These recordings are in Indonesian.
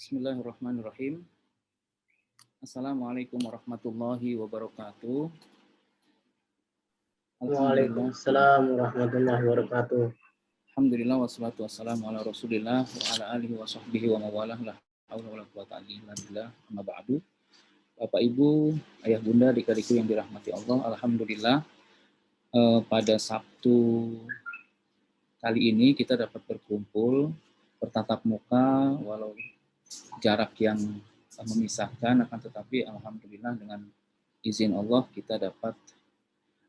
Bismillahirrahmanirrahim. Assalamualaikum warahmatullahi wabarakatuh. Alhamdulillah. Waalaikumsalam warahmatullahi wabarakatuh. Alhamdulillah wassalatu wassalamu ala Rasulillah wa ala alihi wa sahbihi wa mawalah la haula wala quwata illa billah. Amma ba'du. Bapak Ibu, Ayah Bunda, adik-adikku yang dirahmati Allah, alhamdulillah pada Sabtu kali ini kita dapat berkumpul bertatap muka walau jarak yang memisahkan, akan tetapi alhamdulillah dengan izin Allah kita dapat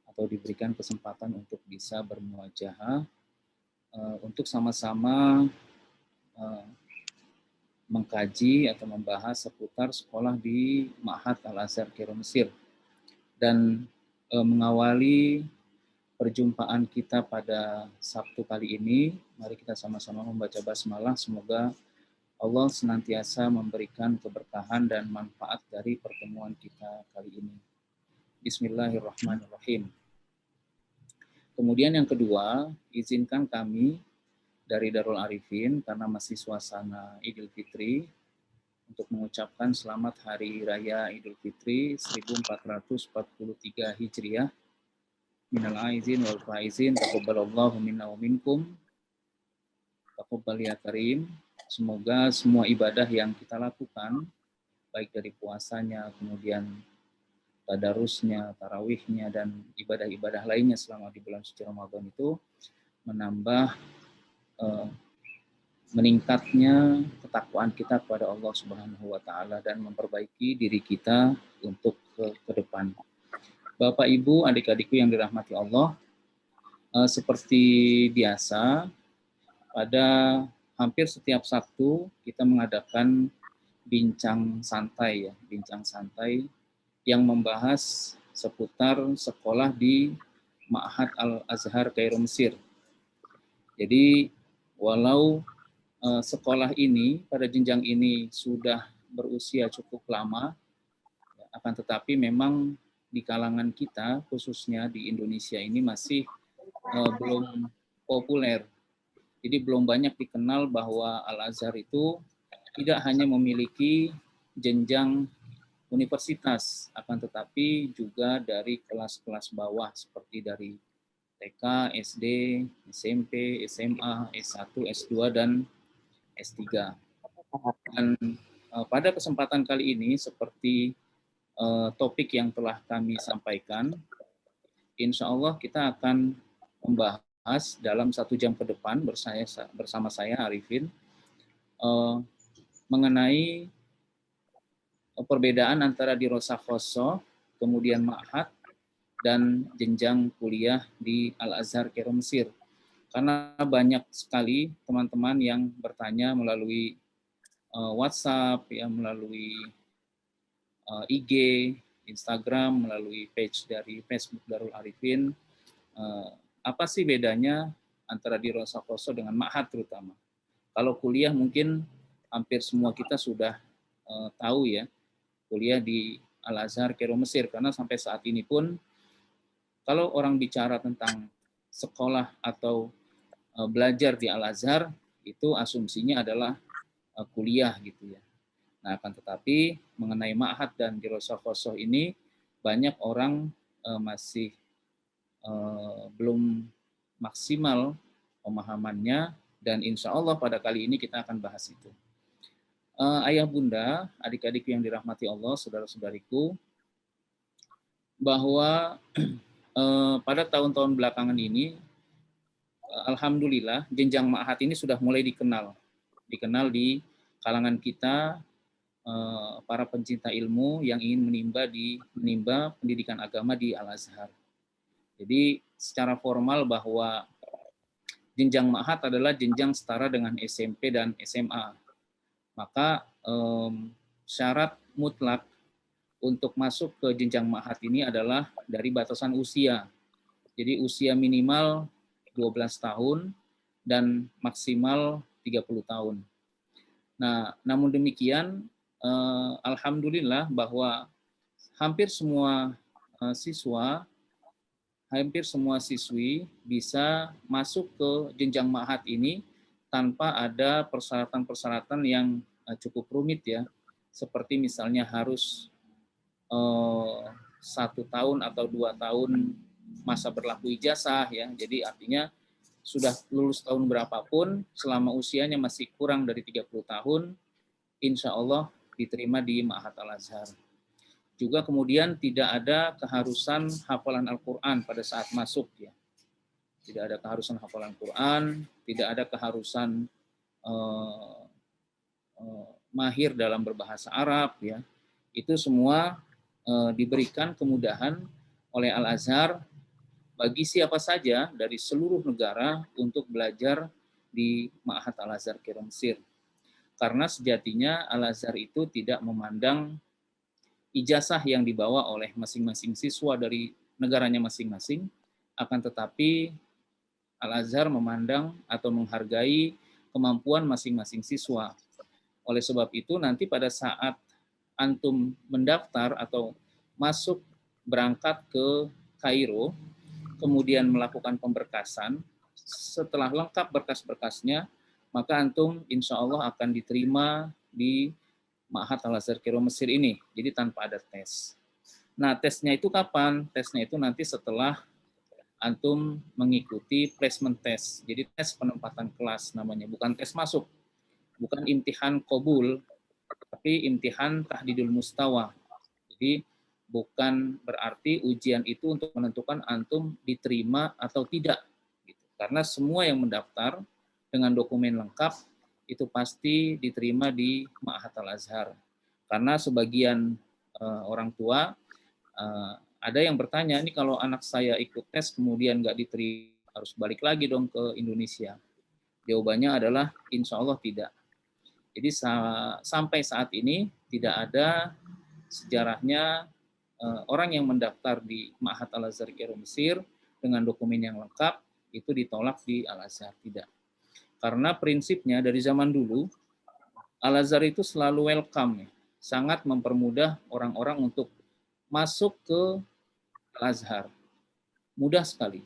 atau diberikan kesempatan untuk bisa bermuajahah untuk sama-sama mengkaji atau membahas seputar sekolah di Ma'had Al-Azhar Kairo Mesir. Dan mengawali perjumpaan kita pada Sabtu kali ini, mari kita sama-sama membaca basmalah. Semoga Allah senantiasa memberikan keberkahan dan manfaat dari pertemuan kita kali ini. Bismillahirrahmanirrahim. Kemudian yang kedua, izinkan kami dari Darul Arifin karena masih suasana Idul Fitri untuk mengucapkan selamat Hari Raya Idul Fitri 1443 Hijriah. Minal aizin wal faizin, taqabbalallahu minna wa minkum. Taqabbal ya karim. Semoga semua ibadah yang kita lakukan, baik dari puasanya, kemudian tadarusnya, tarawihnya, dan ibadah-ibadah lainnya selama di bulan suci Ramadan itu menambah meningkatnya ketakwaan kita kepada Allah Subhanahu wa taala dan memperbaiki diri kita untuk ke depan. Bapak Ibu, adik-adikku yang dirahmati Allah, seperti biasa pada hampir setiap Sabtu kita mengadakan bincang santai yang membahas seputar sekolah di Ma'had Al-Azhar Kairo Mesir. Jadi walau sekolah ini pada jenjang ini sudah berusia cukup lama, akan tetapi memang di kalangan kita khususnya di Indonesia ini masih belum populer. Jadi belum banyak dikenal bahwa Al-Azhar itu tidak hanya memiliki jenjang universitas, akan tetapi juga dari kelas-kelas bawah seperti dari TK, SD, SMP, SMA, S1, S2, dan S3. Dan pada kesempatan kali ini seperti topik yang telah kami sampaikan, insya Allah kita akan membahas dalam 1 jam ke depan bersama saya Arifin mengenai perbedaan antara dirosah khosoh, kemudian ma'had, dan jenjang kuliah di Al-Azhar Kairo Mesir. Karena banyak sekali teman-teman yang bertanya melalui WhatsApp, ya, melalui IG, Instagram, melalui page dari Facebook Darul Arifin, apa sih bedanya antara dirosah khosoh dengan ma'had terutama. Kalau kuliah mungkin hampir semua kita sudah tahu ya, kuliah di Al-Azhar Kairo Mesir, karena sampai saat ini pun kalau orang bicara tentang sekolah atau belajar di Al-Azhar, itu asumsinya adalah kuliah gitu ya. Nah, akan tetapi mengenai ma'had dan dirosah khosoh ini banyak orang masih belum maksimal pemahamannya, dan insya Allah pada kali ini kita akan bahas itu. Ayah bunda, adik-adik yang dirahmati Allah, saudara-saudariku, bahwa pada tahun-tahun belakangan ini, alhamdulillah jenjang ma'had ini sudah mulai dikenal di kalangan kita, para pencinta ilmu yang ingin menimba pendidikan agama di Al-Azhar. Jadi secara formal bahwa jenjang ma'had adalah jenjang setara dengan SMP dan SMA. Maka syarat mutlak untuk masuk ke jenjang ma'had ini adalah dari batasan usia. Jadi usia minimal 12 tahun dan maksimal 30 tahun. Nah, namun demikian, alhamdulillah bahwa hampir semua siswi bisa masuk ke jenjang ma'had ini tanpa ada persyaratan-persyaratan yang cukup rumit ya, seperti misalnya harus 1 tahun atau 2 tahun masa berlaku ijazah ya. Jadi artinya sudah lulus tahun berapapun, selama usianya masih kurang dari 30 tahun, insya Allah diterima di Ma'had Al-Azhar. Juga kemudian tidak ada keharusan hafalan Al-Quran pada saat masuk ya. Tidak ada keharusan hafalan Quran, tidak ada keharusan mahir dalam berbahasa Arab ya. Itu semua diberikan kemudahan oleh Al-Azhar bagi siapa saja dari seluruh negara untuk belajar di Ma'had Al-Azhar Kairo Mesir. Karena sejatinya Al-Azhar itu tidak memandang ijazah yang dibawa oleh masing-masing siswa dari negaranya masing-masing, akan tetapi Al-Azhar memandang atau menghargai kemampuan masing-masing siswa. Oleh sebab itu nanti pada saat antum mendaftar atau masuk berangkat ke Kairo, kemudian melakukan pemberkasan, setelah lengkap berkas-berkasnya, maka antum insya Allah akan diterima di Ma'had Al-Azhar Kairo Mesir ini, jadi tanpa ada tes. Nah, tesnya itu kapan? Tesnya itu nanti setelah antum mengikuti placement test, jadi tes penempatan kelas namanya, bukan tes masuk, bukan imtihan qabul, tapi imtihan tahdidul mustawa. Jadi bukan berarti ujian itu untuk menentukan antum diterima atau tidak. Karena semua yang mendaftar dengan dokumen lengkap itu pasti diterima di Ma'had Al-Azhar. Karena sebagian orang tua ada yang bertanya, ini kalau anak saya ikut tes kemudian nggak diterima, harus balik lagi dong ke Indonesia. Jawabannya adalah insya Allah tidak. Jadi sampai saat ini tidak ada sejarahnya orang yang mendaftar di Ma'had Al-Azhar Kairo Mesir dengan dokumen yang lengkap itu ditolak di Al-Azhar, tidak. Karena prinsipnya dari zaman dulu Al-Azhar itu selalu welcome, sangat mempermudah orang-orang untuk masuk ke Al-Azhar. Mudah sekali.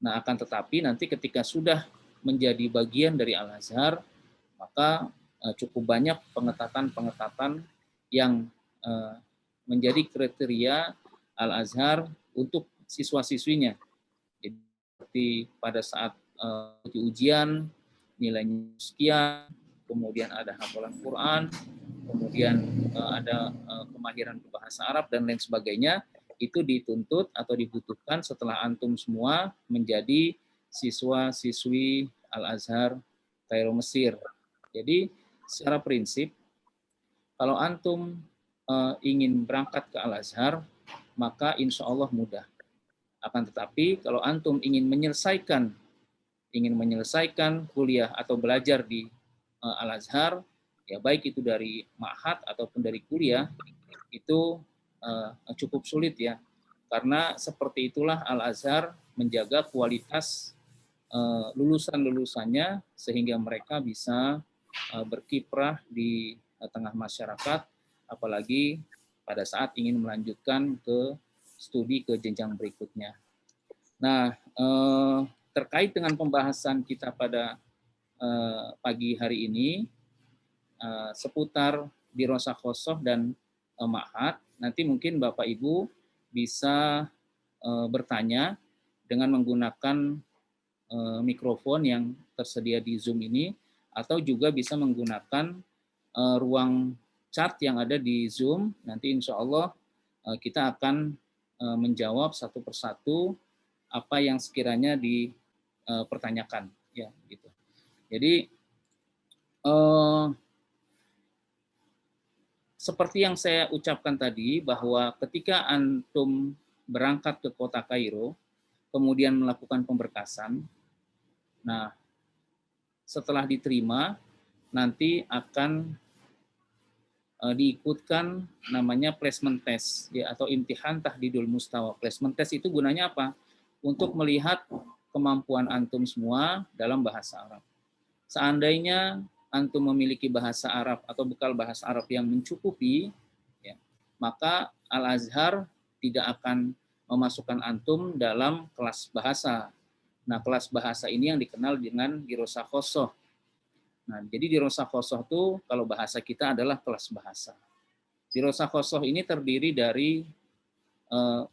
Nah, akan tetapi nanti ketika sudah menjadi bagian dari Al-Azhar, maka cukup banyak pengetatan-pengetatan yang menjadi kriteria Al-Azhar untuk siswa-siswinya. Jadi seperti pada saat ujian, nilainya sekian, kemudian ada hafalan Quran, kemudian ada kemahiran berbahasa Arab, dan lain sebagainya, itu dituntut atau dibutuhkan setelah antum semua menjadi siswa-siswi Al-Azhar Kairo Mesir. Jadi secara prinsip, kalau antum ingin berangkat ke Al-Azhar, maka insya Allah mudah. Akan tetapi kalau antum ingin menyelesaikan kuliah atau belajar di Al-Azhar, ya baik itu dari ma'had ataupun dari kuliah, itu cukup sulit ya. Karena seperti itulah Al-Azhar menjaga kualitas lulusan-lulusannya sehingga mereka bisa berkiprah di tengah masyarakat, apalagi pada saat ingin melanjutkan ke studi ke jenjang berikutnya. Nah, terkait dengan pembahasan kita pada pagi hari ini seputar dirosah khosoh dan ma'had, nanti mungkin Bapak Ibu bisa bertanya dengan menggunakan mikrofon yang tersedia di Zoom ini, atau juga bisa menggunakan ruang chat yang ada di Zoom. Nanti insya Allah kita akan menjawab satu persatu apa yang sekiranya dipertanyakan, ya gitu. Jadi seperti yang saya ucapkan tadi, bahwa ketika antum berangkat ke kota Kairo, kemudian melakukan pemberkasan, nah setelah diterima nanti akan diikutkan namanya placement test ya, atau imtihan tahdidul mustawa. Placement test itu gunanya apa? Untuk melihat kemampuan antum semua dalam bahasa Arab. Seandainya antum memiliki bahasa Arab atau bekal bahasa Arab yang mencukupi, ya, maka Al-Azhar tidak akan memasukkan antum dalam kelas bahasa. Nah, kelas bahasa ini yang dikenal dengan dirosah khosoh. Nah, jadi di Rosakhosoh itu kalau bahasa kita adalah kelas bahasa. Di Rosakhosoh ini terdiri dari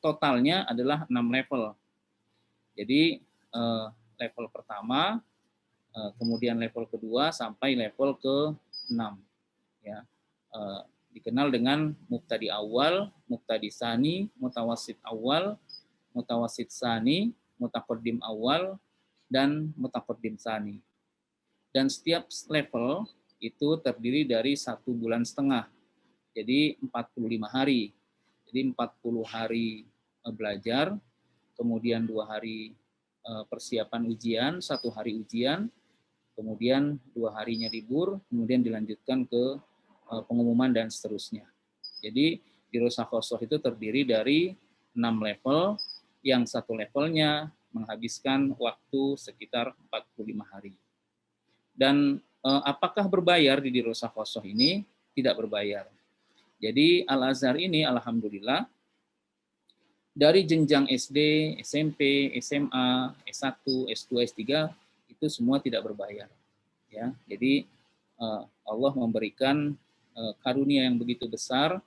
totalnya adalah 6 level. Jadi level pertama, kemudian level kedua sampai level ke-6 ya. Dikenal dengan mubtadi awal, mubtadi tsani, mutawasid awal, mutawasid tsani, mutaqaddim awal, dan mutaqaddim tsani. Dan setiap level itu terdiri dari 1,5 bulan. Jadi 45 hari. Jadi 40 hari belajar, kemudian 2 hari persiapan ujian, 1 hari ujian, kemudian 2 harinya libur, kemudian dilanjutkan ke pengumuman dan seterusnya. Jadi di Rosakhosoh itu terdiri dari 6 level, yang satu levelnya menghabiskan waktu sekitar 45 hari. Dan apakah berbayar di Rosakhosoh ini? Tidak berbayar. Jadi Al-Azhar ini alhamdulillah dari jenjang SD, SMP, SMA, S1, S2, S3 itu semua tidak berbayar. Ya, jadi Allah memberikan karunia yang begitu besar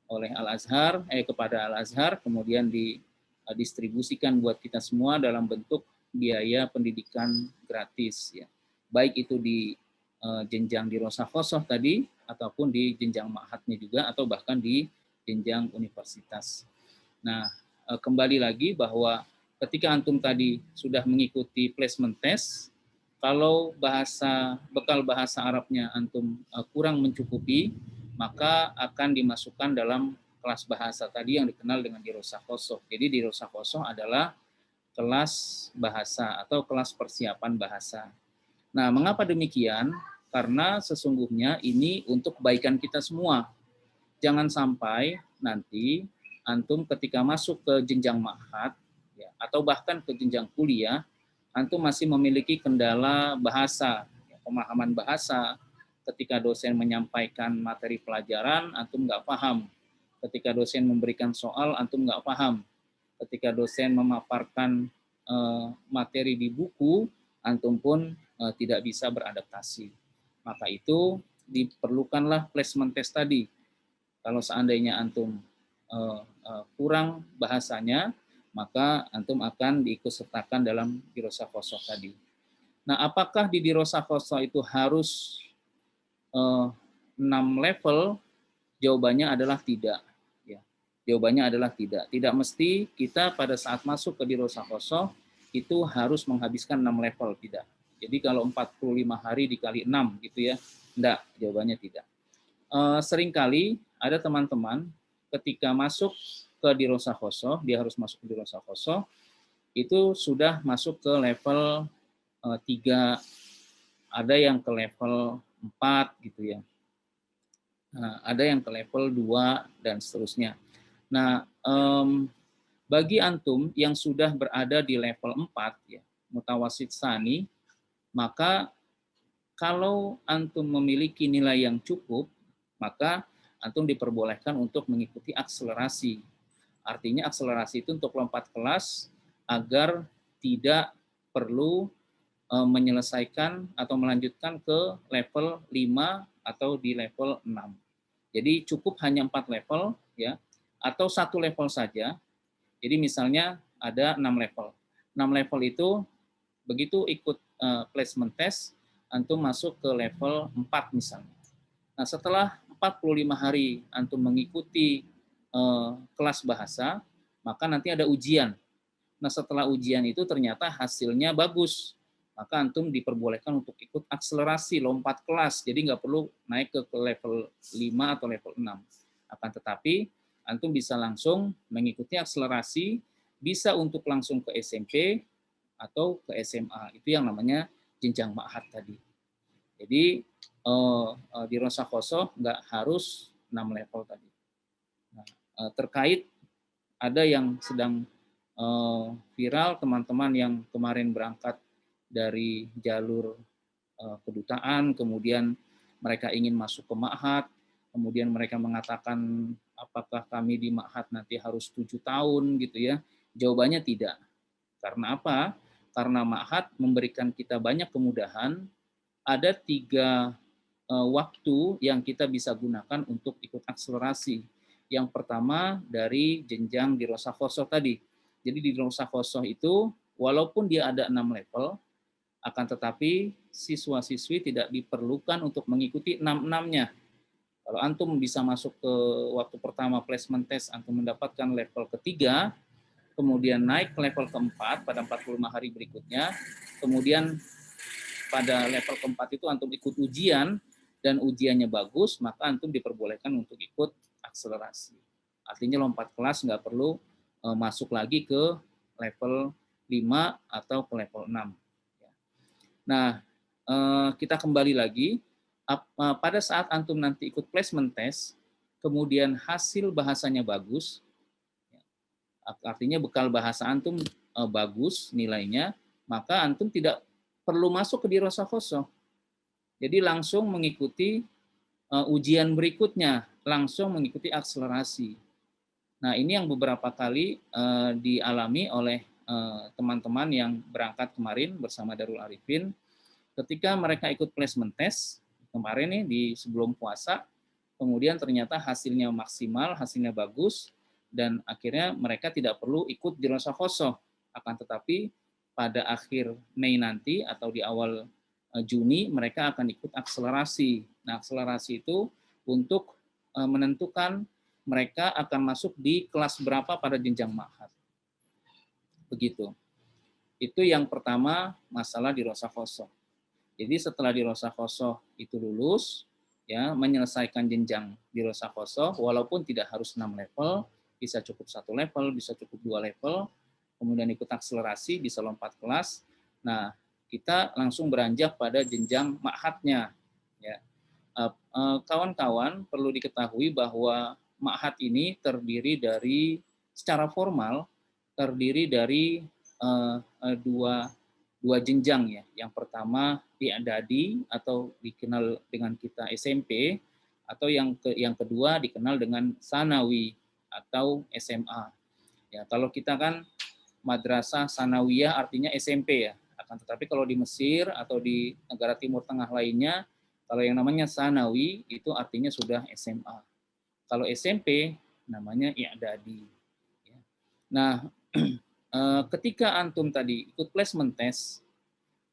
oleh Al-Azhar kepada Al-Azhar, kemudian didistribusikan buat kita semua dalam bentuk biaya pendidikan gratis ya. Baik itu di jenjang di Rosakhosoh tadi ataupun di jenjang ma'hadnya juga atau bahkan di jenjang universitas. Nah, kembali lagi bahwa ketika antum tadi sudah mengikuti placement test, kalau bekal bahasa Arabnya antum kurang mencukupi, maka akan dimasukkan dalam kelas bahasa tadi yang dikenal dengan di Rosakhosoh. Jadi di Rosakhosoh adalah kelas bahasa atau kelas persiapan bahasa. Nah, mengapa demikian? Karena sesungguhnya ini untuk kebaikan kita semua. Jangan sampai nanti antum ketika masuk ke jenjang ma'had ya, atau bahkan ke jenjang kuliah, antum masih memiliki kendala bahasa, ya, pemahaman bahasa. Ketika dosen menyampaikan materi pelajaran, antum nggak paham. Ketika dosen memberikan soal, antum nggak paham. Ketika dosen memaparkan materi di buku, antum pun tidak bisa beradaptasi. Maka itu diperlukanlah placement test tadi. Kalau seandainya antum kurang bahasanya, maka antum akan diikutsertakan dalam Dirosakhosoh tadi. Nah, apakah di Dirosakhosoh itu harus 6 level? Jawabannya adalah tidak. Ya. Jawabannya adalah tidak. Tidak mesti kita pada saat masuk ke Dirosakhosoh itu harus menghabiskan 6 level, tidak. Jadi kalau 45 hari dikali 6 gitu ya, enggak, jawabannya tidak. Seringkali ada teman-teman ketika masuk ke Dirosakhosoh, dia harus masuk ke Dirosakhosoh, itu sudah masuk ke level 3, ada yang ke level 4 gitu ya. Nah, ada yang ke level 2 dan seterusnya. Nah, bagi antum yang sudah berada di level 4 ya, mutawasid tsani, maka kalau antum memiliki nilai yang cukup, maka antum diperbolehkan untuk mengikuti akselerasi. Artinya akselerasi itu untuk lompat kelas agar tidak perlu menyelesaikan atau melanjutkan ke level 5 atau di level 6. Jadi cukup hanya 4 level ya, atau 1 level saja. Jadi misalnya ada 6 level. 6 level itu begitu ikut placement test, antum masuk ke level 4 misalnya. Nah, setelah 45 hari antum mengikuti kelas bahasa, maka nanti ada ujian. Nah, setelah ujian itu ternyata hasilnya bagus, maka antum diperbolehkan untuk ikut akselerasi, lompat kelas. Jadi nggak perlu naik ke level 5 atau level 6. Akan tetapi, antum bisa langsung mengikuti akselerasi, bisa untuk langsung ke SMP atau ke SMA. Itu yang namanya jenjang ma'had tadi. Jadi di Rosakhosoh nggak harus 6 level tadi. Nah, terkait ada yang sedang viral, teman-teman yang kemarin berangkat dari jalur kedutaan, kemudian mereka ingin masuk ke ma'had, kemudian mereka mengatakan apakah kami di ma'had nanti harus 7 tahun gitu ya. Jawabannya tidak. Karena apa? Karena ma'had memberikan kita banyak kemudahan ada 3 waktu yang kita bisa gunakan untuk ikut akselerasi. Yang pertama dari jenjang Dirosa Khoso tadi. Jadi di Dirosa Khoso itu walaupun dia ada 6 level, akan tetapi siswa-siswi tidak diperlukan untuk mengikuti 6-6-nya. Kalau antum bisa masuk ke waktu pertama placement test, antum mendapatkan level ketiga, kemudian naik ke level keempat pada 45 hari berikutnya, kemudian pada level keempat itu antum ikut ujian, dan ujiannya bagus, maka antum diperbolehkan untuk ikut akselerasi. Artinya lompat kelas nggak perlu masuk lagi ke level 5 atau ke level 6. Nah, kita kembali lagi, pada saat antum nanti ikut placement test, kemudian hasil bahasanya bagus, artinya bekal bahasa antum bagus nilainya, maka antum tidak perlu masuk ke Dirosa Khoso. Jadi langsung mengikuti ujian berikutnya, langsung mengikuti akselerasi. Nah, ini yang beberapa kali dialami oleh teman-teman yang berangkat kemarin bersama Darul Arifin. Ketika mereka ikut placement test kemarin nih di sebelum puasa, kemudian ternyata hasilnya maksimal, hasilnya bagus, dan akhirnya mereka tidak perlu ikut Dirosa Khoso. Akan tetapi pada akhir Mei nanti atau di awal Juni mereka akan ikut akselerasi. Nah, akselerasi itu untuk menentukan mereka akan masuk di kelas berapa pada jenjang ma'had. Begitu. Itu yang pertama masalah Dirosa Khoso. Jadi setelah Dirosa Khoso itu lulus, ya menyelesaikan jenjang Dirosa Khoso, walaupun tidak harus 6 level, bisa cukup 1 level, bisa cukup 2 level, kemudian ikut akselerasi, bisa lompat kelas. Nah, kita langsung beranjak pada jenjang ma'hadnya. Ya. Kawan-kawan perlu diketahui bahwa ma'had ini terdiri dari, secara formal, terdiri dari dua jenjang ya. Yang pertama i'dadi atau dikenal dengan kita SMP, atau yang kedua dikenal dengan sanawi atau SMA. Ya, kalau kita kan madrasah sanawiyah artinya SMP ya. Akan tetapi kalau di Mesir atau di negara Timur Tengah lainnya, kalau yang namanya sanawi itu artinya sudah SMA. Kalau SMP namanya i'dadi. Nah, ketika antum tadi ikut placement test,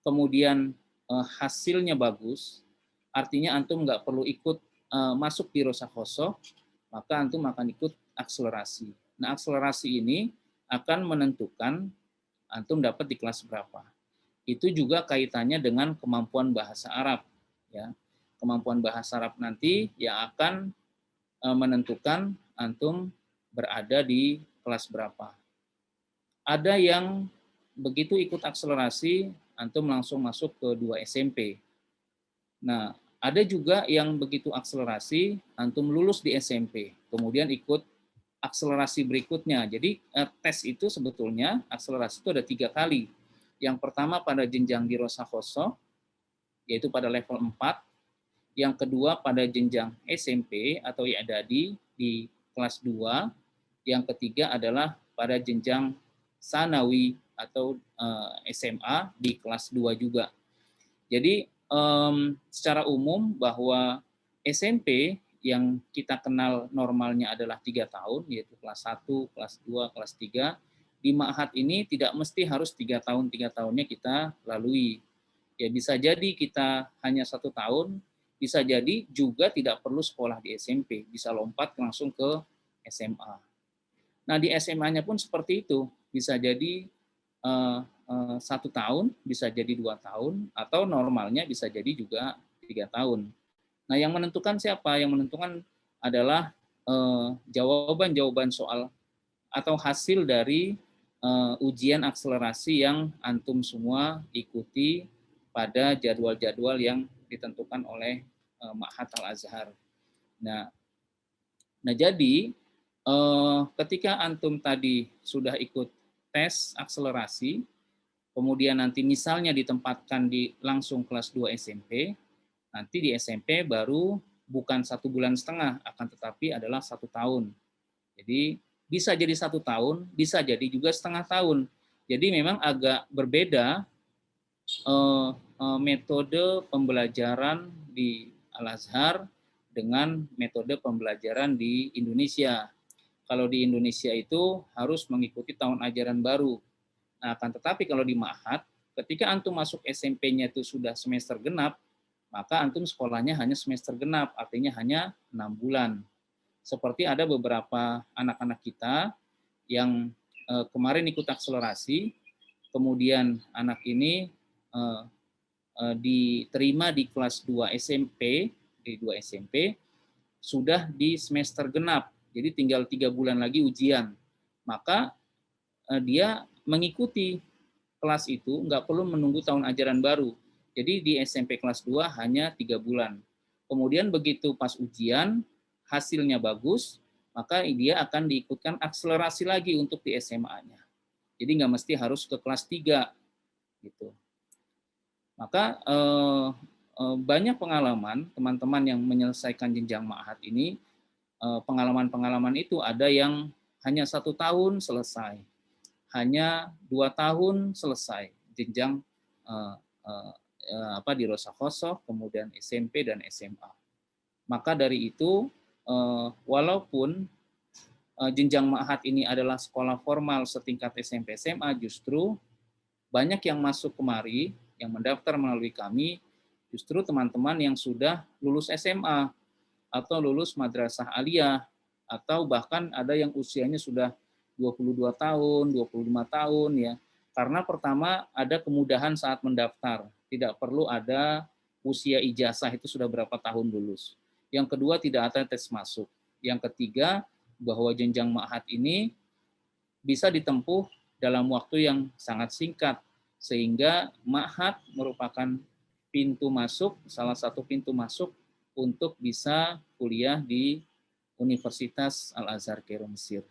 kemudian hasilnya bagus, artinya antum nggak perlu ikut masuk di Dirosa Khoso, maka antum akan ikut akselerasi. Nah, akselerasi ini akan menentukan antum dapat di kelas berapa. Itu juga kaitannya dengan kemampuan bahasa Arab. Ya, kemampuan bahasa Arab nanti yang akan menentukan antum berada di kelas berapa. Ada yang begitu ikut akselerasi, antum langsung masuk ke 2 SMP. Nah, ada juga yang begitu akselerasi, antum lulus di SMP, kemudian ikut akselerasi berikutnya. Jadi tes itu sebetulnya, akselerasi itu ada 3 kali. Yang pertama pada jenjang Dirosa Khoso, yaitu pada level 4. Yang kedua pada jenjang SMP atau i'dadi di kelas 2. Yang ketiga adalah pada jenjang sanawi atau SMA di kelas 2 juga. Jadi secara umum bahwa SMP yang kita kenal normalnya adalah 3 tahun, yaitu kelas 1, kelas 2, kelas 3. Di ma'had ini tidak mesti harus 3 tahun, 3 tahunnya kita lalui. Ya bisa jadi kita hanya 1 tahun, bisa jadi juga tidak perlu sekolah di SMP, bisa lompat langsung ke SMA. Nah di SMA-nya pun seperti itu, bisa jadi 1 tahun, bisa jadi 2 tahun, atau normalnya bisa jadi juga 3 tahun. Nah yang menentukan siapa? Yang menentukan adalah jawaban-jawaban soal atau hasil dari ujian akselerasi yang antum semua ikuti pada jadwal-jadwal yang ditentukan oleh Ma'had Al-Azhar. Nah jadi ketika antum tadi sudah ikut tes akselerasi, kemudian nanti misalnya ditempatkan di langsung kelas 2 SMP, nanti di SMP baru bukan 1,5 bulan, akan tetapi adalah 1 tahun. Jadi bisa jadi 1 tahun, bisa jadi juga setengah tahun. Jadi memang agak berbeda metode pembelajaran di Al-Azhar dengan metode pembelajaran di Indonesia. Kalau di Indonesia itu harus mengikuti tahun ajaran baru. Nah, akan tetapi kalau di Ma'had, ketika antum masuk SMP-nya itu sudah semester genap, maka antum sekolahnya hanya semester genap, artinya hanya 6 bulan. Seperti ada beberapa anak-anak kita yang kemarin ikut akselerasi, kemudian anak ini diterima di kelas 2 SMP, di 2 SMP, sudah di semester genap, jadi tinggal 3 bulan lagi ujian. Maka dia mengikuti kelas itu, nggak perlu menunggu tahun ajaran baru. Jadi di SMP kelas 2 hanya 3 bulan. Kemudian begitu pas ujian, hasilnya bagus, maka dia akan diikutkan akselerasi lagi untuk di SMA-nya. Jadi nggak mesti harus ke kelas 3 gitu. Maka banyak pengalaman teman-teman yang menyelesaikan jenjang ma'had ini, pengalaman-pengalaman itu ada yang hanya 1 tahun selesai, hanya 2 tahun selesai jenjang di Rosa Khosoh, kemudian SMP dan SMA. Maka dari itu, walaupun jenjang ma'had ini adalah sekolah formal setingkat SMP SMA, justru banyak yang masuk kemari, yang mendaftar melalui kami, justru teman-teman yang sudah lulus SMA, atau lulus madrasah aliyah, atau bahkan ada yang usianya sudah 22 tahun, 25 tahun ya. Karena pertama ada kemudahan saat mendaftar, tidak perlu ada usia ijazah itu sudah berapa tahun lulus. Yang kedua tidak ada tes masuk. Yang ketiga bahwa jenjang ma'had ini bisa ditempuh dalam waktu yang sangat singkat, sehingga ma'had merupakan pintu masuk, salah satu pintu masuk untuk bisa kuliah di Universitas Al-Azhar Kairo Mesir.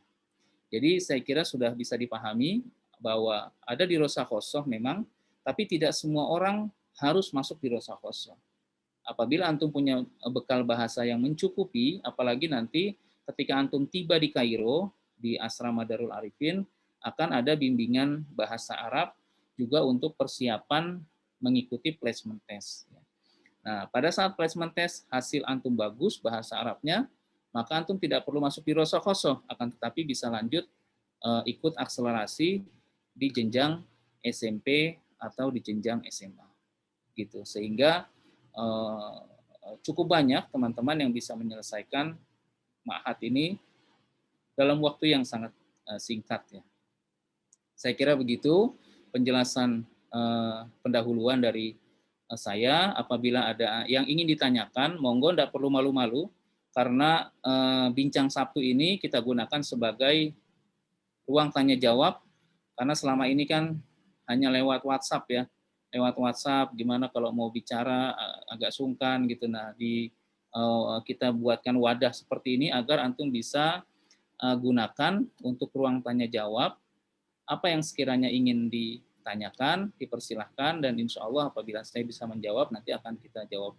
Jadi saya kira sudah bisa dipahami bahwa ada di Rosa Khosoh memang, tapi tidak semua orang harus masuk di Rosa Khosoh. Apabila antum punya bekal bahasa yang mencukupi, apalagi nanti ketika antum tiba di Kairo, di Asrama Darul Arifin, akan ada bimbingan bahasa Arab juga untuk persiapan mengikuti placement test. Nah, pada saat placement test hasil antum bagus bahasa Arabnya, maka antum tidak perlu masuk di Rosa Khosoh, akan tetapi bisa lanjut ikut akselerasi di jenjang SMP atau di jenjang SMA. Gitu. Sehingga cukup banyak teman-teman yang bisa menyelesaikan ma'had ini dalam waktu yang sangat singkat ya. Saya kira begitu penjelasan pendahuluan dari saya. Apabila ada yang ingin ditanyakan, monggo tidak perlu malu-malu, karena bincang Sabtu ini kita gunakan sebagai ruang tanya jawab, karena selama ini kan hanya lewat WhatsApp ya, lewat WhatsApp, gimana kalau mau bicara agak sungkan gitu. Nah, kita buatkan wadah seperti ini agar antum bisa gunakan untuk ruang tanya jawab. Apa yang sekiranya ingin ditanyakan, dipersilahkan, dan insya Allah apabila saya bisa menjawab, nanti akan kita jawab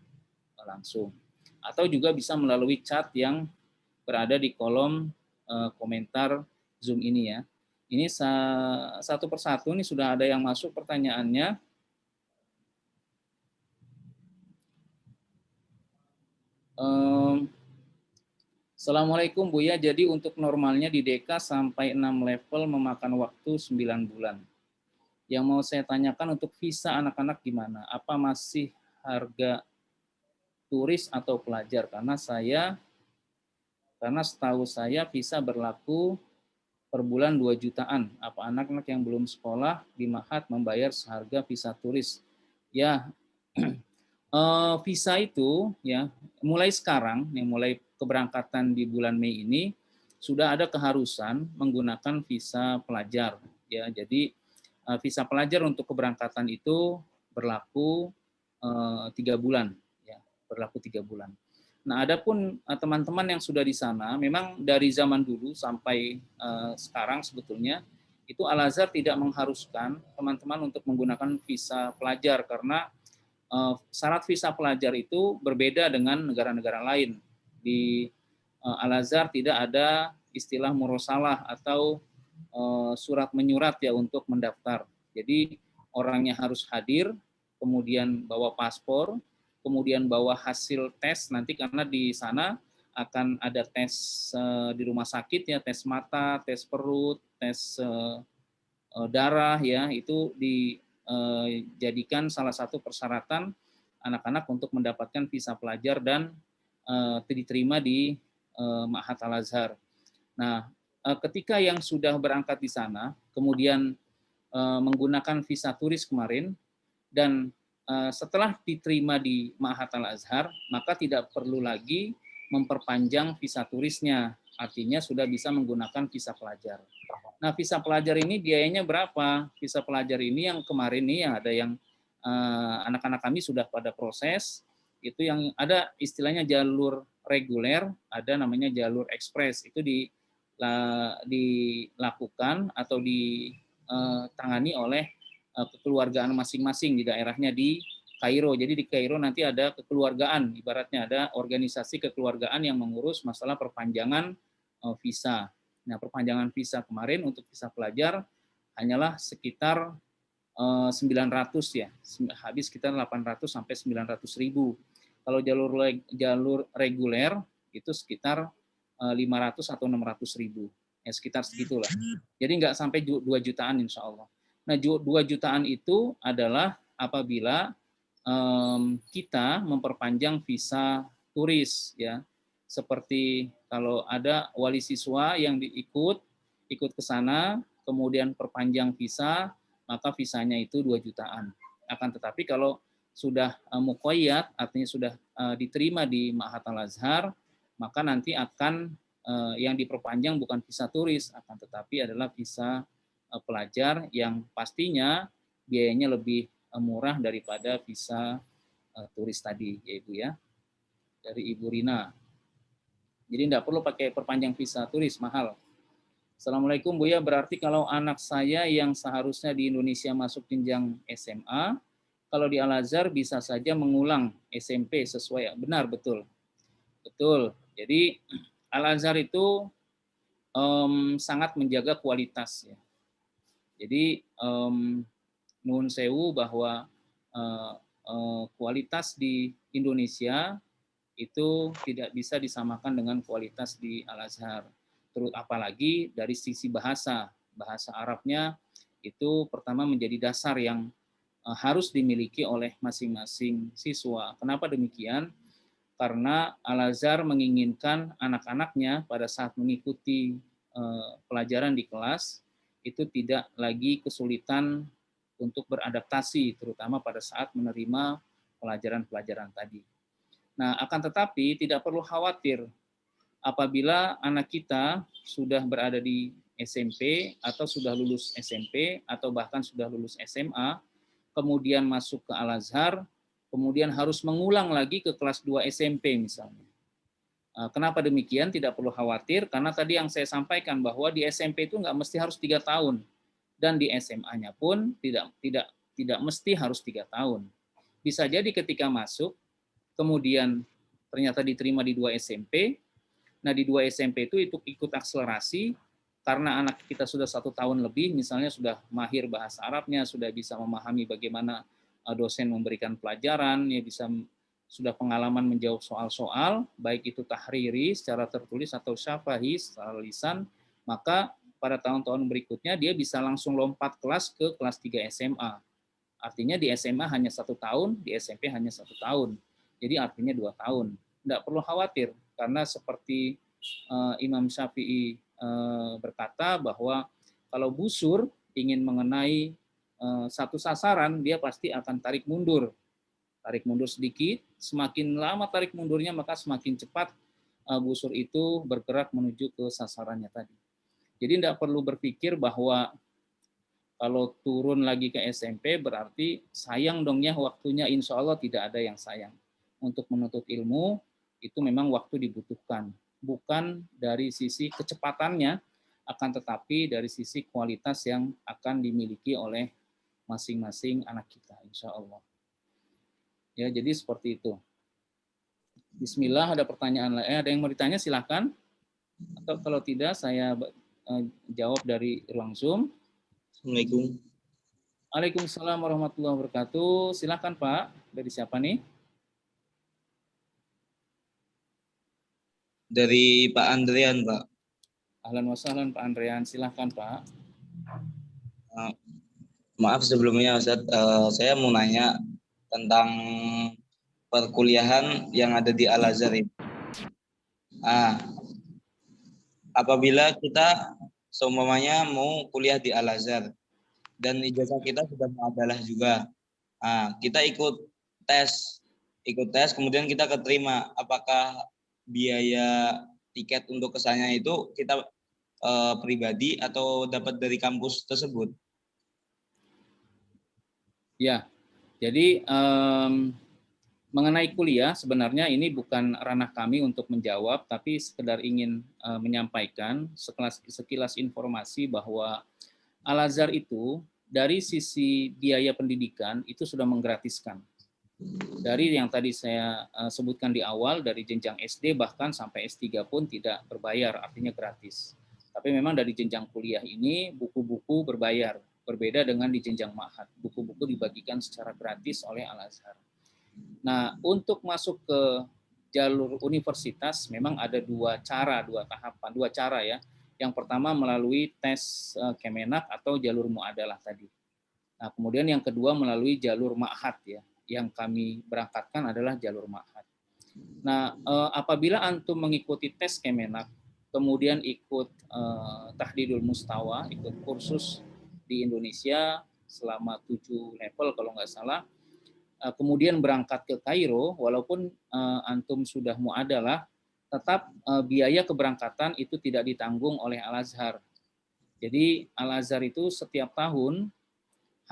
langsung. Atau juga bisa melalui chat yang berada di kolom komentar Zoom ini ya. Ini satu persatu, ini sudah ada yang masuk pertanyaannya. Assalamualaikum Buya, jadi untuk normalnya di DK sampai 6 level memakan waktu 9 bulan. Yang mau saya tanyakan untuk visa anak-anak gimana? Apa masih harga turis atau pelajar? Karena setahu saya visa berlaku per bulan 2 jutaan. Apa anak-anak yang belum sekolah di Ma'had membayar seharga visa turis? Ya, visa itu ya mulai sekarang, mulai keberangkatan di bulan Mei ini sudah ada keharusan menggunakan visa pelajar ya. Jadi visa pelajar untuk keberangkatan itu berlaku 3 bulan ya, berlaku 3 bulan. Nah, adapun teman-teman yang sudah di sana, memang dari zaman dulu sampai sekarang sebetulnya itu Al-Azhar tidak mengharuskan teman-teman untuk menggunakan visa pelajar, karena syarat visa pelajar itu berbeda dengan negara-negara lain. Di Al-Azhar tidak ada istilah murosalah atau surat menyurat ya untuk mendaftar. Jadi orangnya harus hadir, kemudian bawa paspor, kemudian bawa hasil tes nanti karena di sana akan ada tes di rumah sakit ya, tes mata, tes perut, tes darah ya, itu dijadikan salah satu persyaratan anak-anak untuk mendapatkan visa pelajar dan diterima di Ma'had Al-Azhar. Nah, ketika yang sudah berangkat di sana, kemudian menggunakan visa turis kemarin, dan setelah diterima di Ma'had Al-Azhar, maka tidak perlu lagi memperpanjang visa turisnya, artinya sudah bisa menggunakan visa pelajar. Nah, visa pelajar ini biayanya berapa? Visa pelajar ini yang kemarin nih ada yang anak-anak kami sudah pada proses, itu yang ada istilahnya jalur reguler, ada namanya jalur ekspres, itu dilakukan atau ditangani oleh kekeluargaan masing-masing di daerahnya di Kairo. Jadi di Kairo nanti ada kekeluargaan, ibaratnya ada organisasi kekeluargaan yang mengurus masalah perpanjangan visa. Nah, perpanjangan visa kemarin untuk visa pelajar hanyalah sekitar 900 ya, habis sekitar 800 sampai 900.000. Kalau jalur reguler itu sekitar 500 atau 600.000, ya sekitar segitulah. Jadi nggak sampai 2 jutaan insya Allah. Nah, 2 jutaan itu adalah apabila kita memperpanjang visa turis ya. Seperti kalau ada wali siswa yang ikut ke sana, kemudian perpanjang visa, maka visanya itu 2 jutaan. Akan tetapi kalau sudah muqayyad, artinya sudah diterima di Ma'had Al-Azhar, maka nanti akan yang diperpanjang bukan visa turis, akan tetapi adalah visa pelajar yang pastinya biayanya lebih murah daripada visa turis tadi, yaitu ya dari Ibu Rina. Jadi tidak perlu pakai perpanjang visa turis, mahal. Assalamualaikum Buya, berarti kalau anak saya yang seharusnya di Indonesia masuk jenjang SMA, kalau di Al-Azhar bisa saja mengulang SMP sesuai. Benar, betul. Betul. Jadi Al-Azhar itu sangat menjaga kualitas ya. Jadi nuhun sewu bahwa kualitas di Indonesia itu tidak bisa disamakan dengan kualitas di Al-Azhar. Terus apalagi dari sisi bahasa Arabnya itu pertama menjadi dasar yang harus dimiliki oleh masing-masing siswa. Kenapa demikian? Karena Al-Azhar menginginkan anak-anaknya pada saat mengikuti pelajaran di kelas itu tidak lagi kesulitan untuk beradaptasi, terutama pada saat menerima pelajaran-pelajaran tadi. Nah, akan tetapi tidak perlu khawatir apabila anak kita sudah berada di SMP atau sudah lulus SMP atau bahkan sudah lulus SMA, kemudian masuk ke Al-Azhar, kemudian harus mengulang lagi ke kelas 2 SMP misalnya. Kenapa demikian? Tidak perlu khawatir, karena tadi yang saya sampaikan bahwa di SMP itu nggak mesti harus 3 tahun, dan di SMA-nya pun tidak mesti harus 3 tahun. Bisa jadi ketika masuk, kemudian ternyata diterima di 2 SMP. Nah, di 2 SMP itu ikut akselerasi, karena anak kita sudah 1 tahun lebih, misalnya sudah mahir bahasa Arabnya, sudah bisa memahami bagaimana dosen memberikan pelajaran, ya sudah pengalaman menjawab soal-soal, baik itu tahriri secara tertulis atau syafahi secara lisan, maka pada tahun-tahun berikutnya dia bisa langsung lompat kelas ke kelas 3 SMA. Artinya di SMA hanya 1 tahun, di SMP hanya 1 tahun. Jadi artinya 2 tahun. Tidak perlu khawatir, karena seperti Imam Syafi'i berkata bahwa kalau busur ingin mengenai satu sasaran, dia pasti akan tarik mundur sedikit. Semakin lama tarik mundurnya, maka semakin cepat busur itu bergerak menuju ke sasarannya tadi. Jadi tidak perlu berpikir bahwa kalau turun lagi ke SMP berarti sayang dongnya waktunya. Insya Allah tidak ada yang sayang. Untuk menuntut ilmu itu memang waktu dibutuhkan, bukan dari sisi kecepatannya, akan tetapi dari sisi kualitas yang akan dimiliki oleh masing-masing anak kita, insya Allah. Ya, jadi seperti itu. Bismillah, ada pertanyaan lain? Ada yang mau ditanya silakan. Atau kalau tidak saya jawab dari ruang Zoom. Assalamualaikum. Waalaikumsalam warahmatullahi wabarakatuh. Silakan Pak. Dari siapa nih? Dari Pak Andrian, Pak. Ahlan wa sahlan Pak Andrean. Silakan Pak. Maaf sebelumnya Ustaz, saya mau nanya tentang perkuliahan yang ada di Al-Azhar ini. Apabila kita seumpamanya mau kuliah di Al-Azhar dan ijazah kita sudah muadalah juga, kita ikut tes, kemudian kita keterima. Apakah biaya tiket untuk kesannya itu kita pribadi atau dapat dari kampus tersebut? Ya, jadi mengenai kuliah sebenarnya ini bukan ranah kami untuk menjawab, tapi sekedar ingin menyampaikan sekilas informasi bahwa Al-Azhar itu dari sisi biaya pendidikan itu sudah menggratiskan. Dari yang tadi saya sebutkan di awal, dari jenjang SD bahkan sampai S3 pun tidak berbayar, artinya gratis. Tapi memang dari jenjang kuliah ini buku-buku berbayar, berbeda dengan di jenjang ma'had. Buku-buku dibagikan secara gratis oleh Al-Azhar. Nah, untuk masuk ke jalur universitas memang ada dua cara ya. Yang pertama melalui tes Kemenak atau jalur muadalah tadi. Nah, kemudian yang kedua melalui jalur ma'had ya. Yang kami berangkatkan adalah jalur ma'had. Nah, apabila antum mengikuti tes Kemenak, kemudian ikut tahdidul mustawa, ikut kursus di Indonesia selama 7 level kalau nggak salah, kemudian berangkat ke Kairo, walaupun antum sudah muadalah, tetap biaya keberangkatan itu tidak ditanggung oleh Al-Azhar. Jadi Al-Azhar itu setiap tahun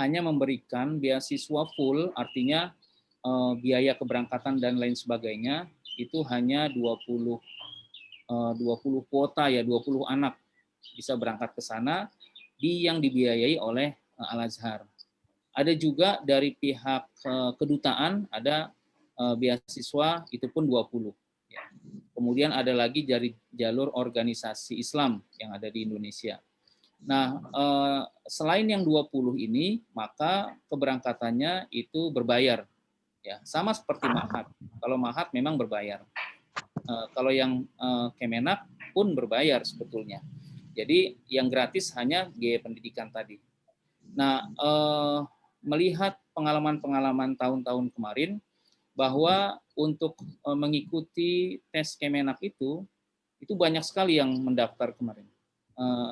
hanya memberikan beasiswa full, artinya biaya keberangkatan dan lain sebagainya itu hanya 20 kuota ya, 20 anak bisa berangkat ke sana yang dibiayai oleh Al-Azhar. Ada juga dari pihak kedutaan ada beasiswa itu pun 20. Ya. Kemudian ada lagi dari jalur organisasi Islam yang ada di Indonesia. Nah, selain yang 20 ini, maka keberangkatannya itu berbayar. Ya, sama seperti Ma'had. Kalau Ma'had memang berbayar. Kalau yang Kemenak pun berbayar sebetulnya. Jadi yang gratis hanya biaya pendidikan tadi. Nah, melihat pengalaman-pengalaman tahun-tahun kemarin bahwa untuk mengikuti tes Kemenak itu banyak sekali yang mendaftar kemarin.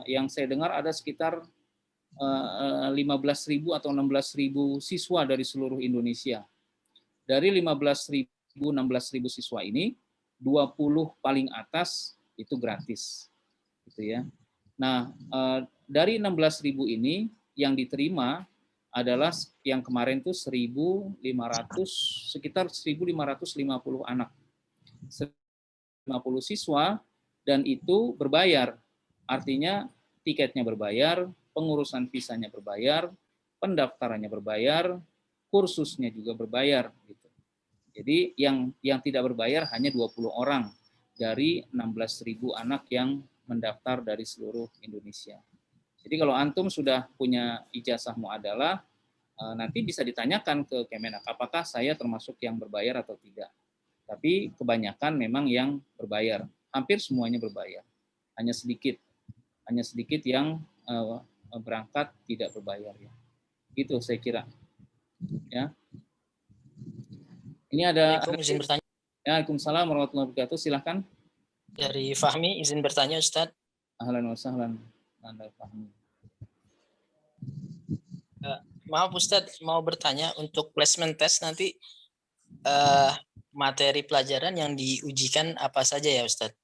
Yang saya dengar ada sekitar 15.000 atau 16.000 siswa dari seluruh Indonesia. Dari 15.000 16.000 siswa ini 20 paling atas itu gratis, gitu ya. Nah, dari 16.000 ini yang diterima adalah yang kemarin tuh 1.500, sekitar 1.550 anak, 50 siswa, dan itu berbayar. Artinya tiketnya berbayar, pengurusan visanya berbayar, pendaftarannya berbayar, kursusnya juga berbayar. Gitu. Jadi yang tidak berbayar hanya 20 orang dari 16.000 anak yang mendaftar dari seluruh Indonesia. Jadi kalau antum sudah punya ijazah muadalah, nanti bisa ditanyakan ke Kemenak, apakah saya termasuk yang berbayar atau tidak. Tapi kebanyakan memang yang berbayar, hampir semuanya berbayar. Hanya sedikit yang berangkat tidak berbayar ya. Itu saya kira. Ya. Ini ada izin bertanya. Waalaikumsalam warahmatullahi wabarakatuh. Silakan. Dari Fahmi izin bertanya Ustadz. Ahlan wa sahlan. Anda Fahmi. Maaf Ustadz, mau bertanya untuk placement test nanti materi pelajaran yang diujikan apa saja ya Ustadz?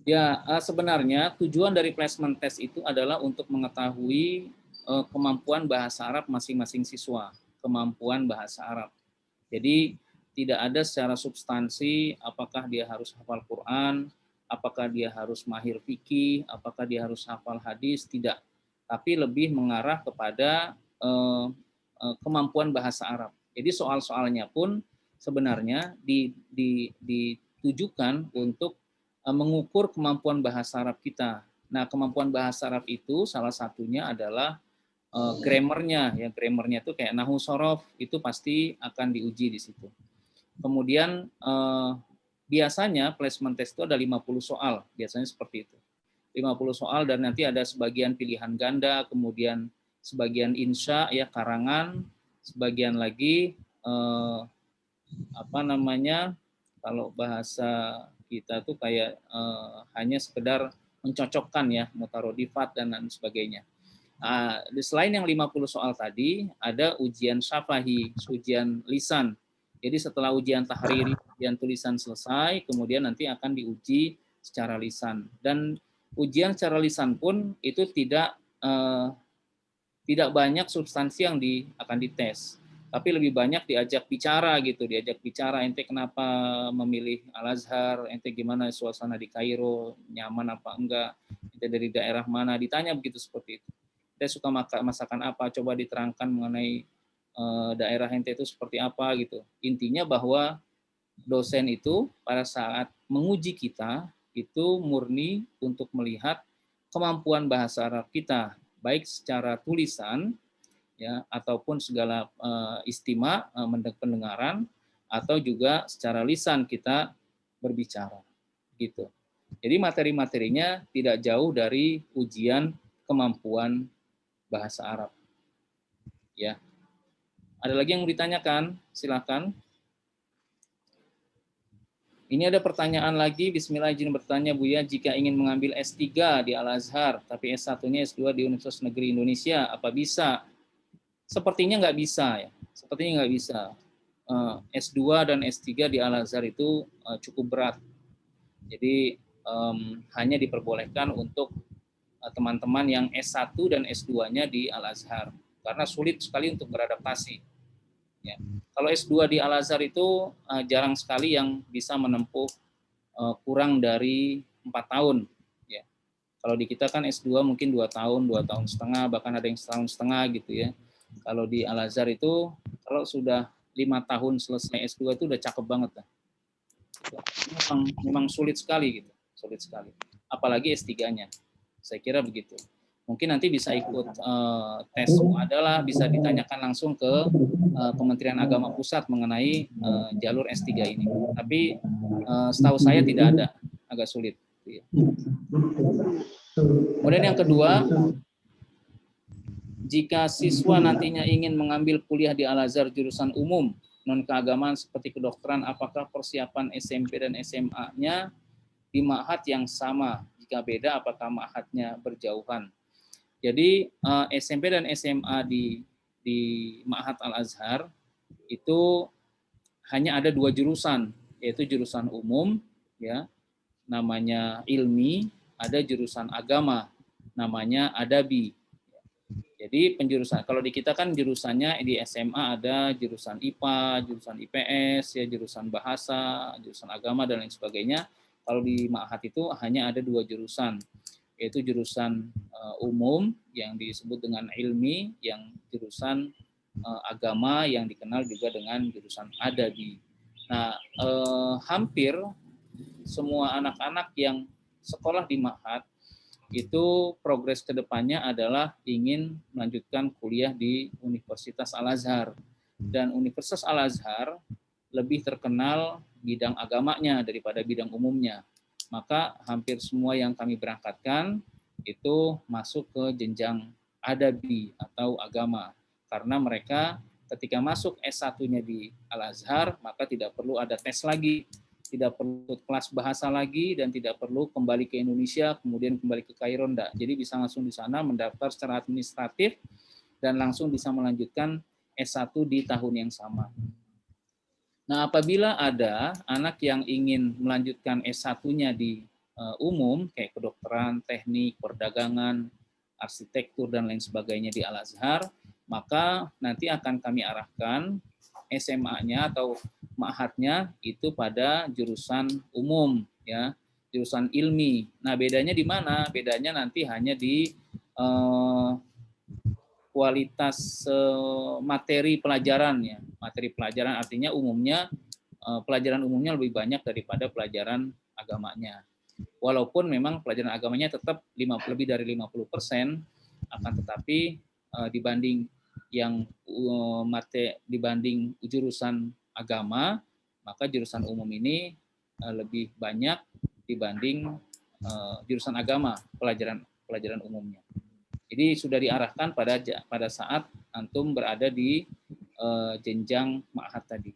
Ya, sebenarnya tujuan dari placement test itu adalah untuk mengetahui kemampuan bahasa Arab masing-masing siswa, kemampuan bahasa Arab. Jadi tidak ada secara substansi apakah dia harus hafal Quran, apakah dia harus mahir fikih, apakah dia harus hafal hadis, tidak. Tapi lebih mengarah kepada kemampuan bahasa Arab. Jadi soal-soalnya pun sebenarnya ditujukan untuk mengukur kemampuan bahasa Arab kita. Nah, kemampuan bahasa Arab itu salah satunya adalah grammarnya, ya grammarnya itu kayak nahu sorof itu pasti akan diuji di situ. Kemudian biasanya placement test itu ada 50 soal, biasanya seperti itu. 50 soal dan nanti ada sebagian pilihan ganda, kemudian sebagian insya ya karangan, sebagian lagi kalau bahasa kita tuh kayak hanya sekedar mencocokkan ya mutarodifat dan lain sebagainya. Selain yang 50 soal tadi, ada ujian syafahi, ujian lisan. Jadi setelah ujian tahriri, ujian tulisan selesai, kemudian nanti akan diuji secara lisan. Dan ujian secara lisan pun itu tidak banyak substansi yang akan dites. Tapi lebih banyak diajak bicara gitu, diajak bicara, ente kenapa memilih Al-Azhar, ente gimana suasana di Kairo, nyaman apa enggak, ente dari daerah mana, ditanya begitu seperti itu. Ente suka masakan apa, coba diterangkan mengenai daerah ente itu seperti apa gitu. Intinya bahwa dosen itu pada saat menguji kita itu murni untuk melihat kemampuan bahasa Arab kita, baik secara tulisan ya ataupun segala istima pendengaran atau juga secara lisan kita berbicara gitu. Jadi materi-materinya tidak jauh dari ujian kemampuan bahasa Arab. Ya. Ada lagi yang mau ditanyakan? Silakan. Ini ada pertanyaan lagi, bismillah izin bertanya Buya, jika ingin mengambil S3 di Al-Azhar, tapi S1-nya S2 di Universitas Negeri Indonesia, apa bisa? Sepertinya nggak bisa ya, sepertinya nggak bisa. S2 dan S3 di Al-Azhar itu cukup berat. Jadi hanya diperbolehkan untuk teman-teman yang S1 dan S2-nya di Al-Azhar, karena sulit sekali untuk beradaptasi. Ya. Kalau S2 di Al-Azhar itu jarang sekali yang bisa menempuh kurang dari 4 tahun. Ya. Kalau di kita kan S2 mungkin 2 tahun, 2 tahun setengah, bahkan ada yang setahun setengah gitu ya. Kalau di Al-Azhar itu, kalau sudah 5 tahun selesai S2 itu udah cakep banget. Memang sulit sekali gitu, sulit sekali. Apalagi S3-nya, saya kira begitu. Mungkin nanti bisa ikut tes adalah bisa ditanyakan langsung ke Kementerian Agama Pusat mengenai jalur S3 ini. Tapi setahu saya tidak ada, agak sulit. Kemudian yang kedua, jika siswa nantinya ingin mengambil kuliah di Al-Azhar jurusan umum, non-keagamaan seperti kedokteran, apakah persiapan SMP dan SMA-nya di ma'had yang sama? Jika beda, apakah ma'hadnya berjauhan? Jadi SMP dan SMA di Ma'had Al-Azhar itu hanya ada 2 jurusan, yaitu jurusan umum, ya, namanya ilmi, ada jurusan agama, namanya adabi. Jadi penjurusan, kalau di kita kan jurusannya di SMA ada jurusan IPA, jurusan IPS, ya jurusan bahasa, jurusan agama dan lain sebagainya. Kalau di Ma'had itu hanya ada 2 jurusan, yaitu jurusan umum yang disebut dengan ilmi, yang jurusan agama yang dikenal juga dengan jurusan adabi. Nah, hampir semua anak-anak yang sekolah di Ma'had itu progres kedepannya adalah ingin melanjutkan kuliah di Universitas Al-Azhar. Dan Universitas Al-Azhar lebih terkenal bidang agamanya daripada bidang umumnya. Maka hampir semua yang kami berangkatkan itu masuk ke jenjang adabi atau agama. Karena mereka ketika masuk S1-nya di Al-Azhar, maka tidak perlu ada tes lagi, tidak perlu kelas bahasa lagi, dan tidak perlu kembali ke Indonesia, kemudian kembali ke Kairo, enggak. Jadi bisa langsung di sana mendaftar secara administratif, dan langsung bisa melanjutkan S1 di tahun yang sama. Nah, apabila ada anak yang ingin melanjutkan S1-nya di umum, kayak kedokteran, teknik, perdagangan, arsitektur, dan lain sebagainya di Al-Azhar, maka nanti akan kami arahkan SMA-nya atau ma'hadnya itu pada jurusan umum, ya, jurusan ilmi. Nah, bedanya di mana? Bedanya nanti hanya di kualitas materi pelajaran, ya. Materi pelajaran artinya umumnya pelajaran umumnya lebih banyak daripada pelajaran agamanya. Walaupun memang pelajaran agamanya tetap lebih dari 50%, akan tetapi dibanding yang dibanding jurusan agama, maka jurusan umum ini lebih banyak dibanding jurusan agama, pelajaran umumnya. Jadi sudah diarahkan pada saat antum berada di jenjang ma'had tadi.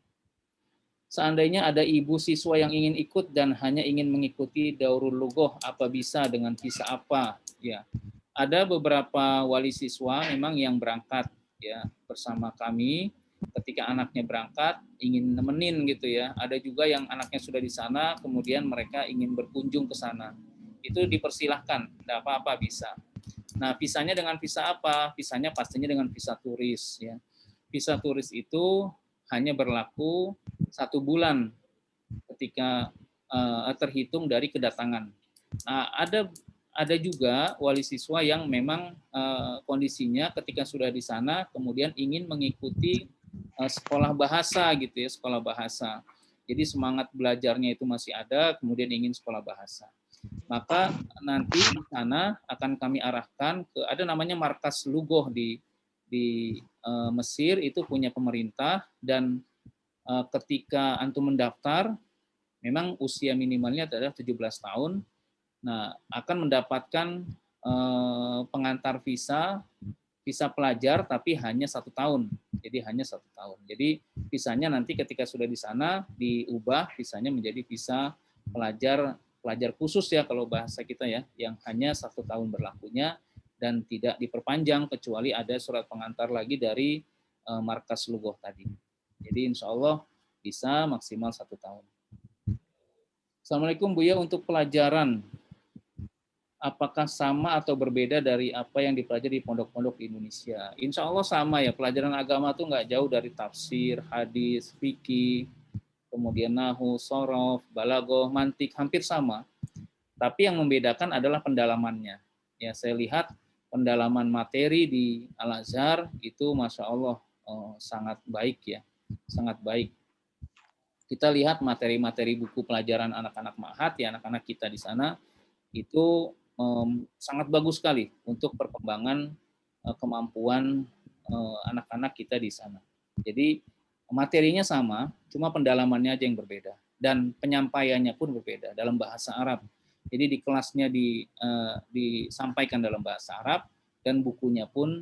Seandainya ada ibu siswa yang ingin ikut dan hanya ingin mengikuti daurul lughoh, apa bisa dengan visa apa? Ya, ada beberapa wali siswa memang yang berangkat ya bersama kami. Ketika anaknya berangkat ingin nemenin gitu ya. Ada juga yang anaknya sudah di sana, kemudian mereka ingin berkunjung ke sana. Itu dipersilahkan, tidak apa-apa bisa. Nah, visanya dengan visa apa? Visanya pastinya dengan visa turis ya. Visa turis itu hanya berlaku 1 bulan ketika terhitung dari kedatangan. Nah, ada juga wali siswa yang memang kondisinya ketika sudah di sana kemudian ingin mengikuti sekolah bahasa gitu ya, sekolah bahasa. Jadi semangat belajarnya itu masih ada, kemudian ingin sekolah bahasa. Maka nanti di sana akan kami arahkan ke ada namanya markas lughoh di Mesir, itu punya pemerintah, dan ketika antum mendaftar memang usia minimalnya adalah 17 tahun. Nah, akan mendapatkan pengantar visa pelajar tapi hanya 1 tahun. Jadi hanya 1 tahun. Jadi visanya nanti ketika sudah di sana diubah visanya menjadi visa pelajar khusus ya kalau bahasa kita ya, yang hanya 1 tahun berlakunya dan tidak diperpanjang kecuali ada surat pengantar lagi dari markas lughoh tadi. Jadi insya Allah bisa maksimal 1 tahun. Assalamualaikum Buya, untuk pelajaran apakah sama atau berbeda dari apa yang dipelajari di pondok-pondok di Indonesia? Insya Allah sama ya, pelajaran agama tuh nggak jauh dari tafsir, hadis, fikih, kemudian nahu, sorof, balaghah, mantik, hampir sama. Tapi yang membedakan adalah pendalamannya. Ya, saya lihat pendalaman materi di Al-Azhar itu Masya Allah sangat baik ya, sangat baik. Kita lihat materi-materi buku pelajaran anak-anak ma'had ya, anak-anak kita di sana itu sangat bagus sekali untuk perkembangan kemampuan anak-anak kita di sana. Jadi materinya sama, cuma pendalamannya aja yang berbeda dan penyampaiannya pun berbeda dalam bahasa Arab. Jadi di kelasnya disampaikan dalam bahasa Arab dan bukunya pun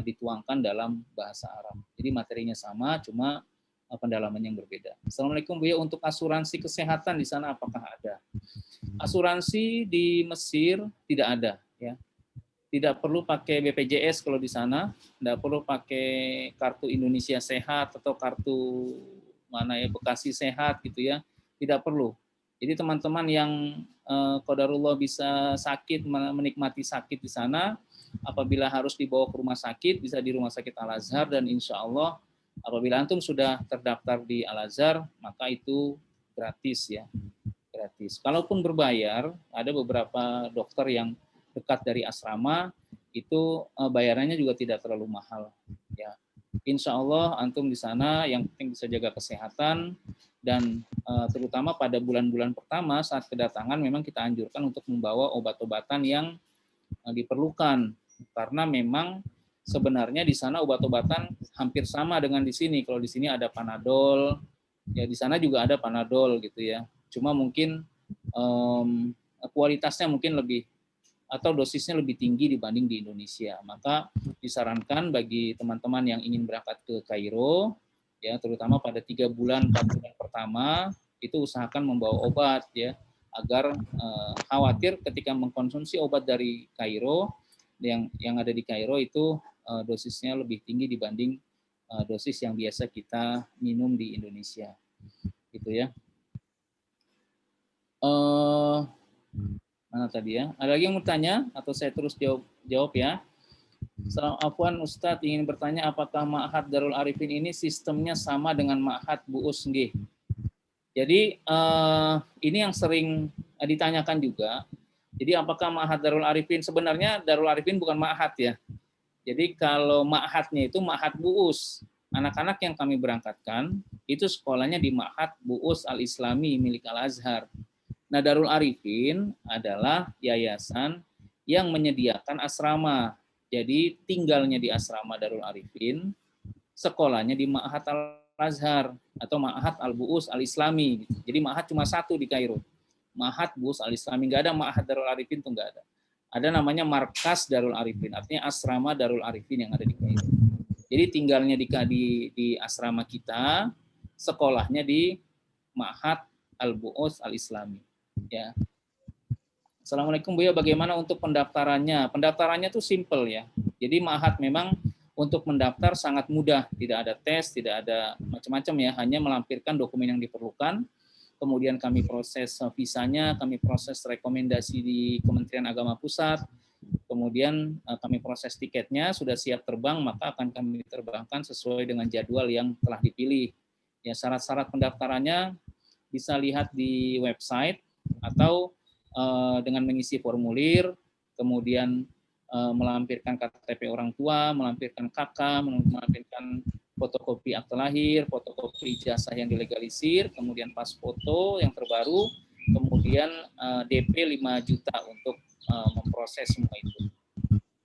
dituangkan dalam bahasa Arab. Jadi materinya sama, cuma pendalamannya yang berbeda. Assalamualaikum Buya, untuk asuransi kesehatan di sana apakah ada? Asuransi di Mesir tidak ada ya. Tidak perlu pakai BPJS kalau di sana, tidak perlu pakai kartu Indonesia Sehat atau kartu mana ya Bekasi Sehat gitu ya. Tidak perlu. Jadi teman-teman yang qadarullah bisa sakit, menikmati sakit di sana, apabila harus dibawa ke rumah sakit bisa di Rumah Sakit Al-Azhar, dan insya Allah apabila antum sudah terdaftar di Al-Azhar maka itu gratis ya. Gratis. Kalaupun berbayar, ada beberapa dokter yang dekat dari asrama itu bayarannya juga tidak terlalu mahal. Ya, insya Allah antum di sana yang penting bisa jaga kesehatan dan terutama pada bulan-bulan pertama saat kedatangan memang kita anjurkan untuk membawa obat-obatan yang diperlukan karena memang sebenarnya di sana obat-obatan hampir sama dengan di sini. Kalau di sini ada Panadol, ya di sana juga ada Panadol gitu ya. Cuma mungkin kualitasnya mungkin lebih atau dosisnya lebih tinggi dibanding di Indonesia. Maka disarankan bagi teman-teman yang ingin berangkat ke Kairo, ya terutama pada 3 bulan 4 bulan pertama itu usahakan membawa obat ya agar khawatir ketika mengkonsumsi obat dari Kairo yang ada di Kairo itu dosisnya lebih tinggi dibanding dosis yang biasa kita minum di Indonesia, gitu ya. Mana tadi ya? Ada lagi yang mau tanya atau saya terus jawab ya? Afwan Ustadz ingin bertanya apakah Ma'had Darul Arifin ini sistemnya sama dengan Ma'had Bu'us nggih? Jadi ini yang sering ditanyakan juga. Jadi apakah Ma'had Darul Arifin, sebenarnya Darul Arifin bukan Ma'had ya. Jadi kalau Ma'hadnya itu Ma'had Bu'us. Anak-anak yang kami berangkatkan itu sekolahnya di Ma'had Bu'us Al-Islami milik Al-Azhar. Nah, Darul Arifin adalah yayasan yang menyediakan asrama. Jadi tinggalnya di asrama Darul Arifin, sekolahnya di Ma'had Al-Azhar atau Ma'had Al-Bu'us Al-Islami. Jadi Ma'had cuma satu di Kairo. Ma'had Bu'us Al-Islami, nggak ada Ma'had Darul Arifin, itu nggak ada. Ada namanya Markas Darul Arifin, artinya asrama Darul Arifin yang ada di Kairo. Jadi tinggalnya di asrama kita, sekolahnya di Ma'had Al-Bu'us Al-Islami. Ya. Assalamualaikum Buya, bagaimana untuk pendaftarannya? Pendaftarannya tuh simple ya. Jadi Ma'had memang untuk mendaftar sangat mudah, tidak ada tes, tidak ada macam-macam ya, hanya melampirkan dokumen yang diperlukan. Kemudian kami proses visanya, kami proses rekomendasi di Kementerian Agama Pusat, kemudian kami proses tiketnya, sudah siap terbang, maka akan kami terbangkan sesuai dengan jadwal yang telah dipilih. Ya, syarat-syarat pendaftarannya bisa lihat di website atau dengan mengisi formulir, kemudian melampirkan KTP orang tua, melampirkan KK, melampirkan fotokopi akte lahir, fotokopi ijazah yang dilegalisir, kemudian pas foto yang terbaru, kemudian DP 5 juta untuk memproses semua itu.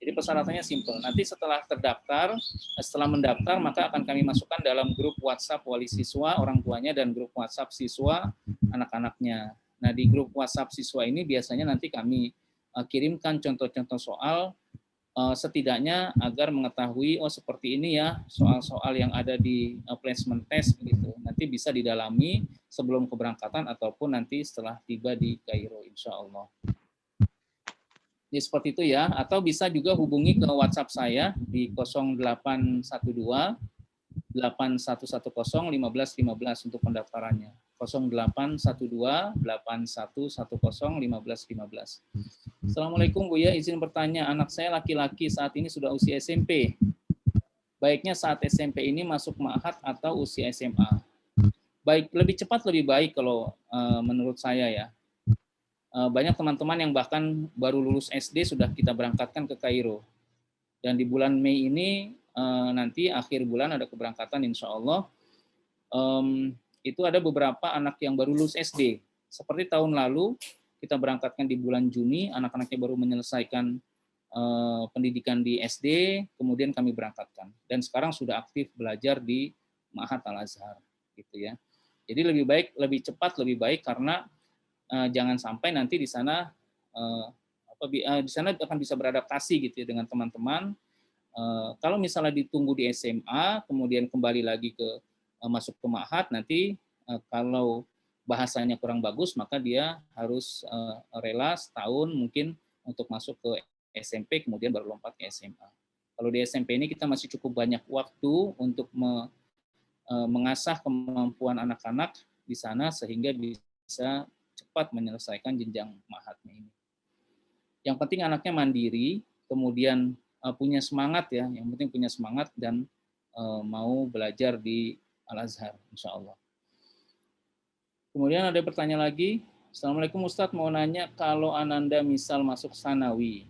Jadi persyaratannya simpel. Nanti setelah terdaftar, setelah mendaftar, maka akan kami masukkan dalam grup WhatsApp wali siswa, orang tuanya, dan grup WhatsApp siswa, anak-anaknya. Nah, di grup WhatsApp siswa ini biasanya nanti kami kirimkan contoh-contoh soal, setidaknya agar mengetahui, oh seperti ini ya soal-soal yang ada di placement test gitu. Nanti bisa didalami sebelum keberangkatan ataupun nanti setelah tiba di Kairo, insya Allah. Jadi seperti itu ya, atau bisa juga hubungi ke WhatsApp saya di 0812 8110 1515 untuk pendaftarannya. 0812 8110 1515. Assalamualaikum Buya, izin bertanya, anak saya laki-laki saat ini sudah usia SMP. Baiknya saat SMP ini masuk Ma'had atau usia SMA? Baik, lebih cepat lebih baik kalau menurut saya ya. Banyak teman-teman yang bahkan baru lulus SD sudah kita berangkatkan ke Kairo. Dan di bulan Mei ini nanti akhir bulan ada keberangkatan insya Allah. Itu ada beberapa anak yang baru lulus SD. Seperti tahun lalu kita berangkatkan di bulan Juni, anak-anaknya baru menyelesaikan pendidikan di SD, kemudian kami berangkatkan. Dan sekarang sudah aktif belajar di Ma'had Al-Azhar, gitu ya. Jadi lebih baik, lebih cepat, lebih baik karena jangan sampai nanti di sana di sana akan bisa beradaptasi gitu ya dengan teman-teman. Kalau misalnya ditunggu di SMA, kemudian kembali lagi ke masuk ke Ma'had, nanti kalau bahasanya kurang bagus, maka dia harus rela setahun mungkin untuk masuk ke SMP, kemudian baru lompat ke SMA. Kalau di SMP ini kita masih cukup banyak waktu untuk mengasah kemampuan anak-anak di sana sehingga bisa cepat menyelesaikan jenjang Ma'hadnya ini. Yang penting anaknya mandiri, kemudian punya semangat ya, yang penting punya semangat dan mau belajar di Al-Azhar, insya Allah. Kemudian ada pertanyaan lagi, Assalamualaikum Ustadz, mau nanya kalau Ananda misal masuk Sanawi,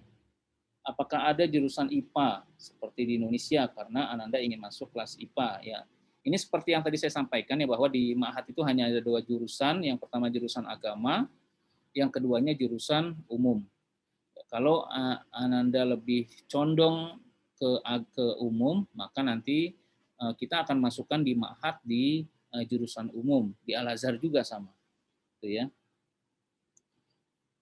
apakah ada jurusan IPA seperti di Indonesia karena Ananda ingin masuk kelas IPA ya? Ini seperti yang tadi saya sampaikan ya, bahwa di Ma'had itu hanya ada 2 jurusan, yang pertama jurusan agama, yang keduanya jurusan umum. Kalau Ananda lebih condong ke umum, maka nanti kita akan masukkan di Ma'had di jurusan umum, di Al-Azhar juga sama. Gitu ya.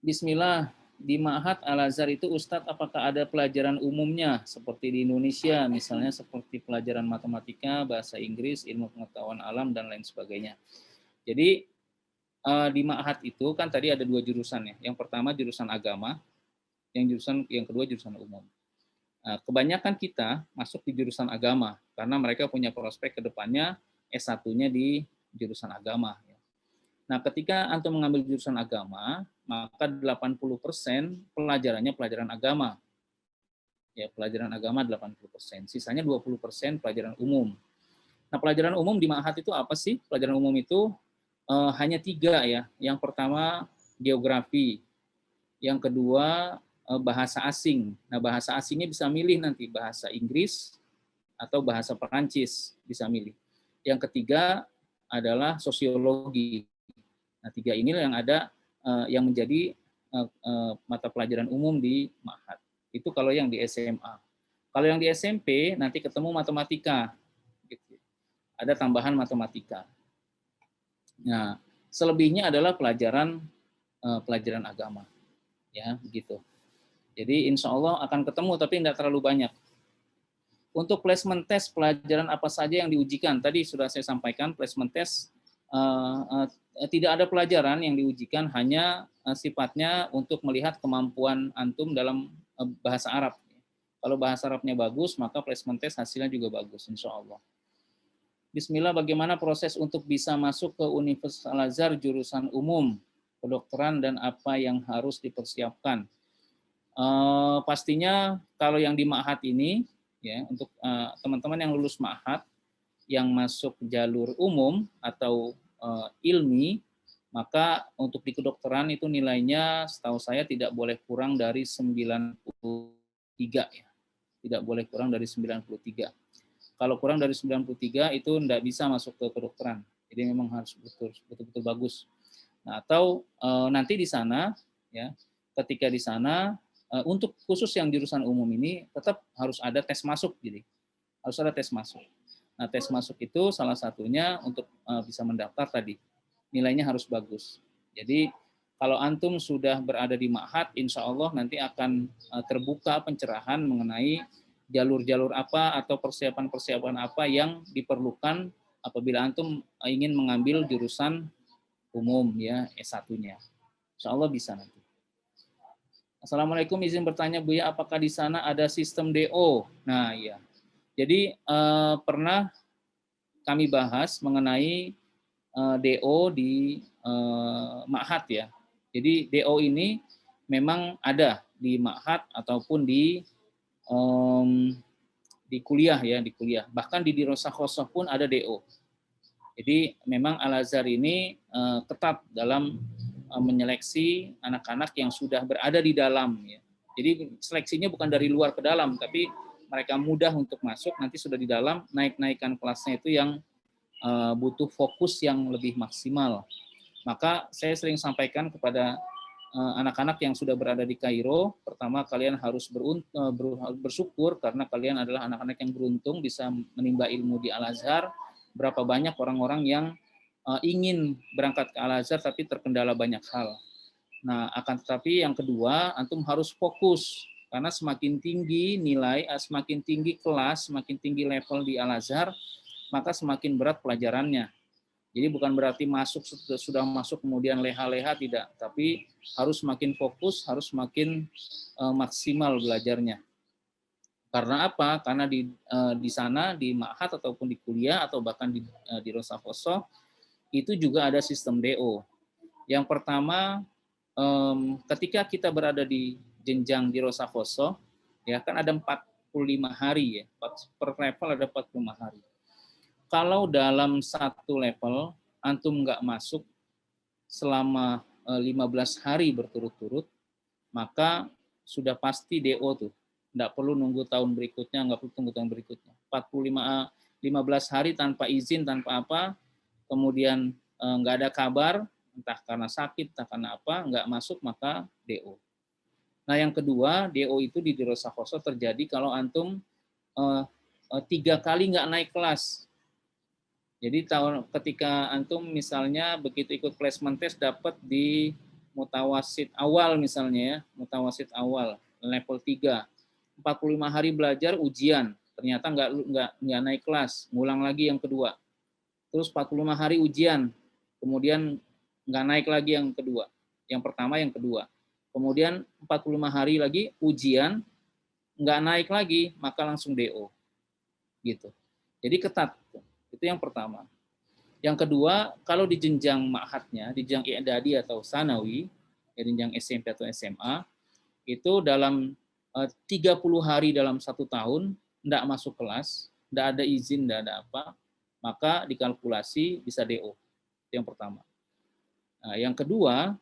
Bismillah, di Ma'had Al-Azhar itu Ustadz apakah ada pelajaran umumnya seperti di Indonesia, misalnya seperti pelajaran matematika, bahasa Inggris, ilmu pengetahuan alam, dan lain sebagainya. Jadi di Ma'had itu kan tadi ada 2 jurusan ya. Yang pertama jurusan agama, yang kedua jurusan umum. Kebanyakan kita masuk di jurusan agama karena mereka punya prospek ke depannya S1-nya di jurusan agama. Nah, ketika antum mengambil jurusan agama, maka 80% pelajarannya pelajaran agama. Ya, pelajaran agama 80%. Sisanya 20% pelajaran umum. Nah, pelajaran umum di Ma'had itu apa sih? Pelajaran umum itu hanya 3 ya. Yang pertama geografi, yang kedua bahasa asing. Nah, bahasa asingnya bisa milih nanti bahasa Inggris atau bahasa Perancis, bisa milih. Yang ketiga adalah sosiologi. Nah, 3 inilah yang ada yang menjadi mata pelajaran umum di Ma'had. Itu kalau yang di SMA. Kalau yang di SMP nanti ketemu matematika, gitu. Ada tambahan matematika. Nah, selebihnya adalah pelajaran agama, ya begitu. Jadi insya Allah akan ketemu, tapi tidak terlalu banyak. Untuk placement test, pelajaran apa saja yang diujikan? Tadi sudah saya sampaikan, placement test tidak ada pelajaran yang diujikan, hanya sifatnya untuk melihat kemampuan antum dalam bahasa Arab. Kalau bahasa Arabnya bagus, maka placement test hasilnya juga bagus, insya Allah. Bismillah, bagaimana proses untuk bisa masuk ke Universitas Al-Azhar jurusan umum, kedokteran, dan apa yang harus dipersiapkan? Pastinya kalau yang di Ma'had ini, ya, untuk teman-teman yang lulus Ma'had, yang masuk jalur umum atau ilmi, maka untuk di kedokteran itu nilainya setahu saya tidak boleh kurang dari 93, ya. Tidak boleh kurang dari 93. Kalau kurang dari 93 itu tidak bisa masuk ke kedokteran. Jadi memang harus betul-betul bagus. Nah, atau nanti di sana, ya, ketika di sana untuk khusus yang jurusan umum ini tetap harus ada tes masuk, jadi harus ada tes masuk. Nah, tes masuk itu salah satunya untuk bisa mendaftar tadi, nilainya harus bagus. Jadi kalau antum sudah berada di Ma'had, insya Allah nanti akan terbuka pencerahan mengenai jalur-jalur apa atau persiapan-persiapan apa yang diperlukan apabila antum ingin mengambil jurusan umum, ya, S1-nya. Insya Allah bisa nanti. Assalamualaikum, izin bertanya Buya, apakah di sana ada sistem DO? Nah, iya. Jadi pernah kami bahas mengenai DO di Ma'had, ya. Jadi DO ini memang ada di Ma'had ataupun di kuliah, ya, di kuliah. Bahkan di Dirosah Khosoh pun ada DO. Jadi memang Al-Azhar ini ketat dalam menyeleksi anak-anak yang sudah berada di dalam, ya. Jadi seleksinya bukan dari luar ke dalam, tapi mereka mudah untuk masuk, nanti sudah di dalam, naik-naikkan kelasnya itu yang butuh fokus yang lebih maksimal. Maka saya sering sampaikan kepada anak-anak yang sudah berada di Kairo, pertama kalian harus bersyukur karena kalian adalah anak-anak yang beruntung bisa menimba ilmu di Al-Azhar. Berapa banyak orang-orang yang ingin berangkat ke Al-Azhar tapi terkendala banyak hal. Nah, akan tetapi yang kedua, antum harus fokus karena semakin tinggi nilai, semakin tinggi kelas, semakin tinggi level di Al-Azhar, maka semakin berat pelajarannya. Jadi bukan berarti sudah masuk kemudian leha-leha, tidak, tapi harus makin fokus, harus makin maksimal belajarnya. Karena apa? Karena di sana di Ma'had ataupun di kuliah atau bahkan di Dirosah Khosoh itu juga ada sistem DO. Yang pertama, ketika kita berada di jenjang Dirosah Khosoh, ya kan ada 45 hari, ya, per level ada 45 hari. Kalau dalam satu level antum nggak masuk selama 15 hari berturut-turut, maka sudah pasti DO tuh. Nggak perlu nunggu tahun berikutnya, nggak perlu tunggu tahun berikutnya. 15 hari tanpa izin, tanpa apa, kemudian nggak ada kabar, entah karena sakit, entah karena apa, nggak masuk, maka DO. Nah, yang kedua, DO itu di Dirosah Khosoh terjadi kalau antum 3 kali nggak naik kelas. Jadi ketika antum misalnya begitu ikut placement test dapat di mutawasid awal misalnya, ya, mutawasid awal level 3, 45 hari belajar ujian, ternyata nggak naik kelas, ngulang lagi yang kedua. Terus 45 hari ujian, kemudian nggak naik lagi yang kedua. Yang pertama, yang kedua. Kemudian 45 hari lagi ujian, nggak naik lagi, maka langsung DO. Gitu. Jadi ketat. Itu yang pertama. Yang kedua, kalau di jenjang ma'hadnya, di jenjang i'dadi atau sanawi, di jenjang SMP atau SMA, itu dalam 30 hari dalam 1 tahun, tidak masuk kelas, tidak ada izin, tidak ada apa, maka dikalkulasi bisa DO. Itu yang pertama. Nah, yang kedua,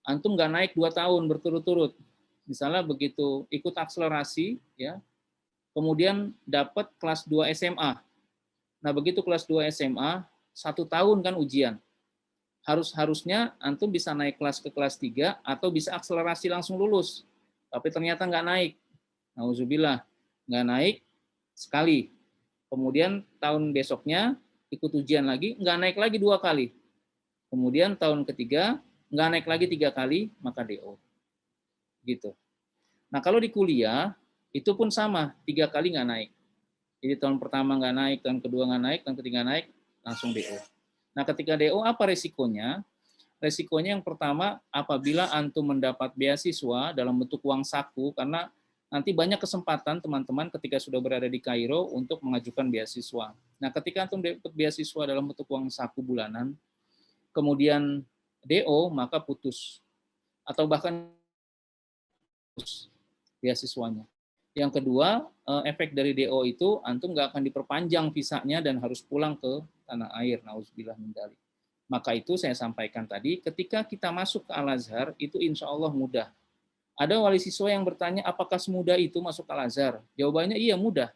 antum nggak naik 2 tahun berturut-turut. Misalnya begitu ikut akselerasi, ya, kemudian dapat kelas 2 SMA. Nah, begitu kelas 2 SMA, 1 tahun kan ujian. Harusnya antum bisa naik kelas ke kelas 3 atau bisa akselerasi langsung lulus. Tapi ternyata nggak naik. Nauzubillah, nggak naik sekali. Kemudian tahun besoknya ikut ujian lagi, nggak naik lagi 2 kali. Kemudian tahun ketiga nggak naik lagi 3 kali, maka DO. Gitu. Nah kalau di kuliah itu pun sama, 3 kali nggak naik. Jadi tahun pertama nggak naik, tahun kedua nggak naik, tahun ketiga naik, langsung DO. Nah ketika DO apa resikonya? Resikonya yang pertama, apabila antum mendapat beasiswa dalam bentuk uang saku, karena nanti banyak kesempatan teman-teman ketika sudah berada di Kairo untuk mengajukan beasiswa. Nah ketika antum dapat beasiswa dalam bentuk uang saku bulanan, kemudian DO, maka putus. Atau bahkan putus beasiswanya. Yang kedua, efek dari DO itu antum nggak akan diperpanjang visanya dan harus pulang ke tanah air. Nauzubillah min dzalik. Maka itu saya sampaikan tadi, ketika kita masuk ke Al-Azhar, itu insya Allah mudah. Ada wali siswa yang bertanya, apakah semudah itu masuk Al-Azhar? Jawabannya iya mudah.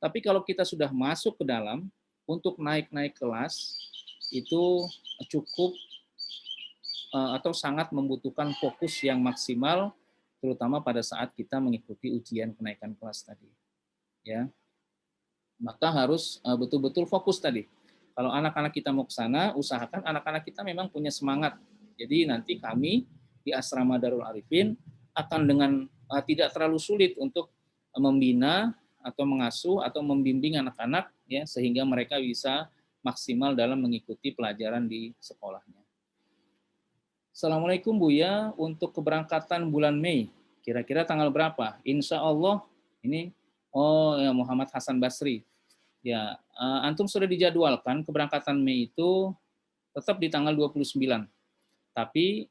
Tapi kalau kita sudah masuk ke dalam, untuk naik-naik kelas, itu cukup atau sangat membutuhkan fokus yang maksimal, terutama pada saat kita mengikuti ujian kenaikan kelas tadi. Ya, maka harus betul-betul fokus tadi. Kalau anak-anak kita mau ke sana, usahakan anak-anak kita memang punya semangat. Jadi nanti kami di Asrama Darul Arifin akan dengan tidak terlalu sulit untuk membina atau mengasuh atau membimbing anak-anak ya sehingga mereka bisa maksimal dalam mengikuti pelajaran di sekolahnya. Assalamualaikum Buya, untuk keberangkatan bulan Mei, kira-kira tanggal berapa? Insya Allah ini ya Muhammad Hasan Basri. Ya, antum sudah dijadwalkan keberangkatan Mei itu tetap di tanggal 29. Tapi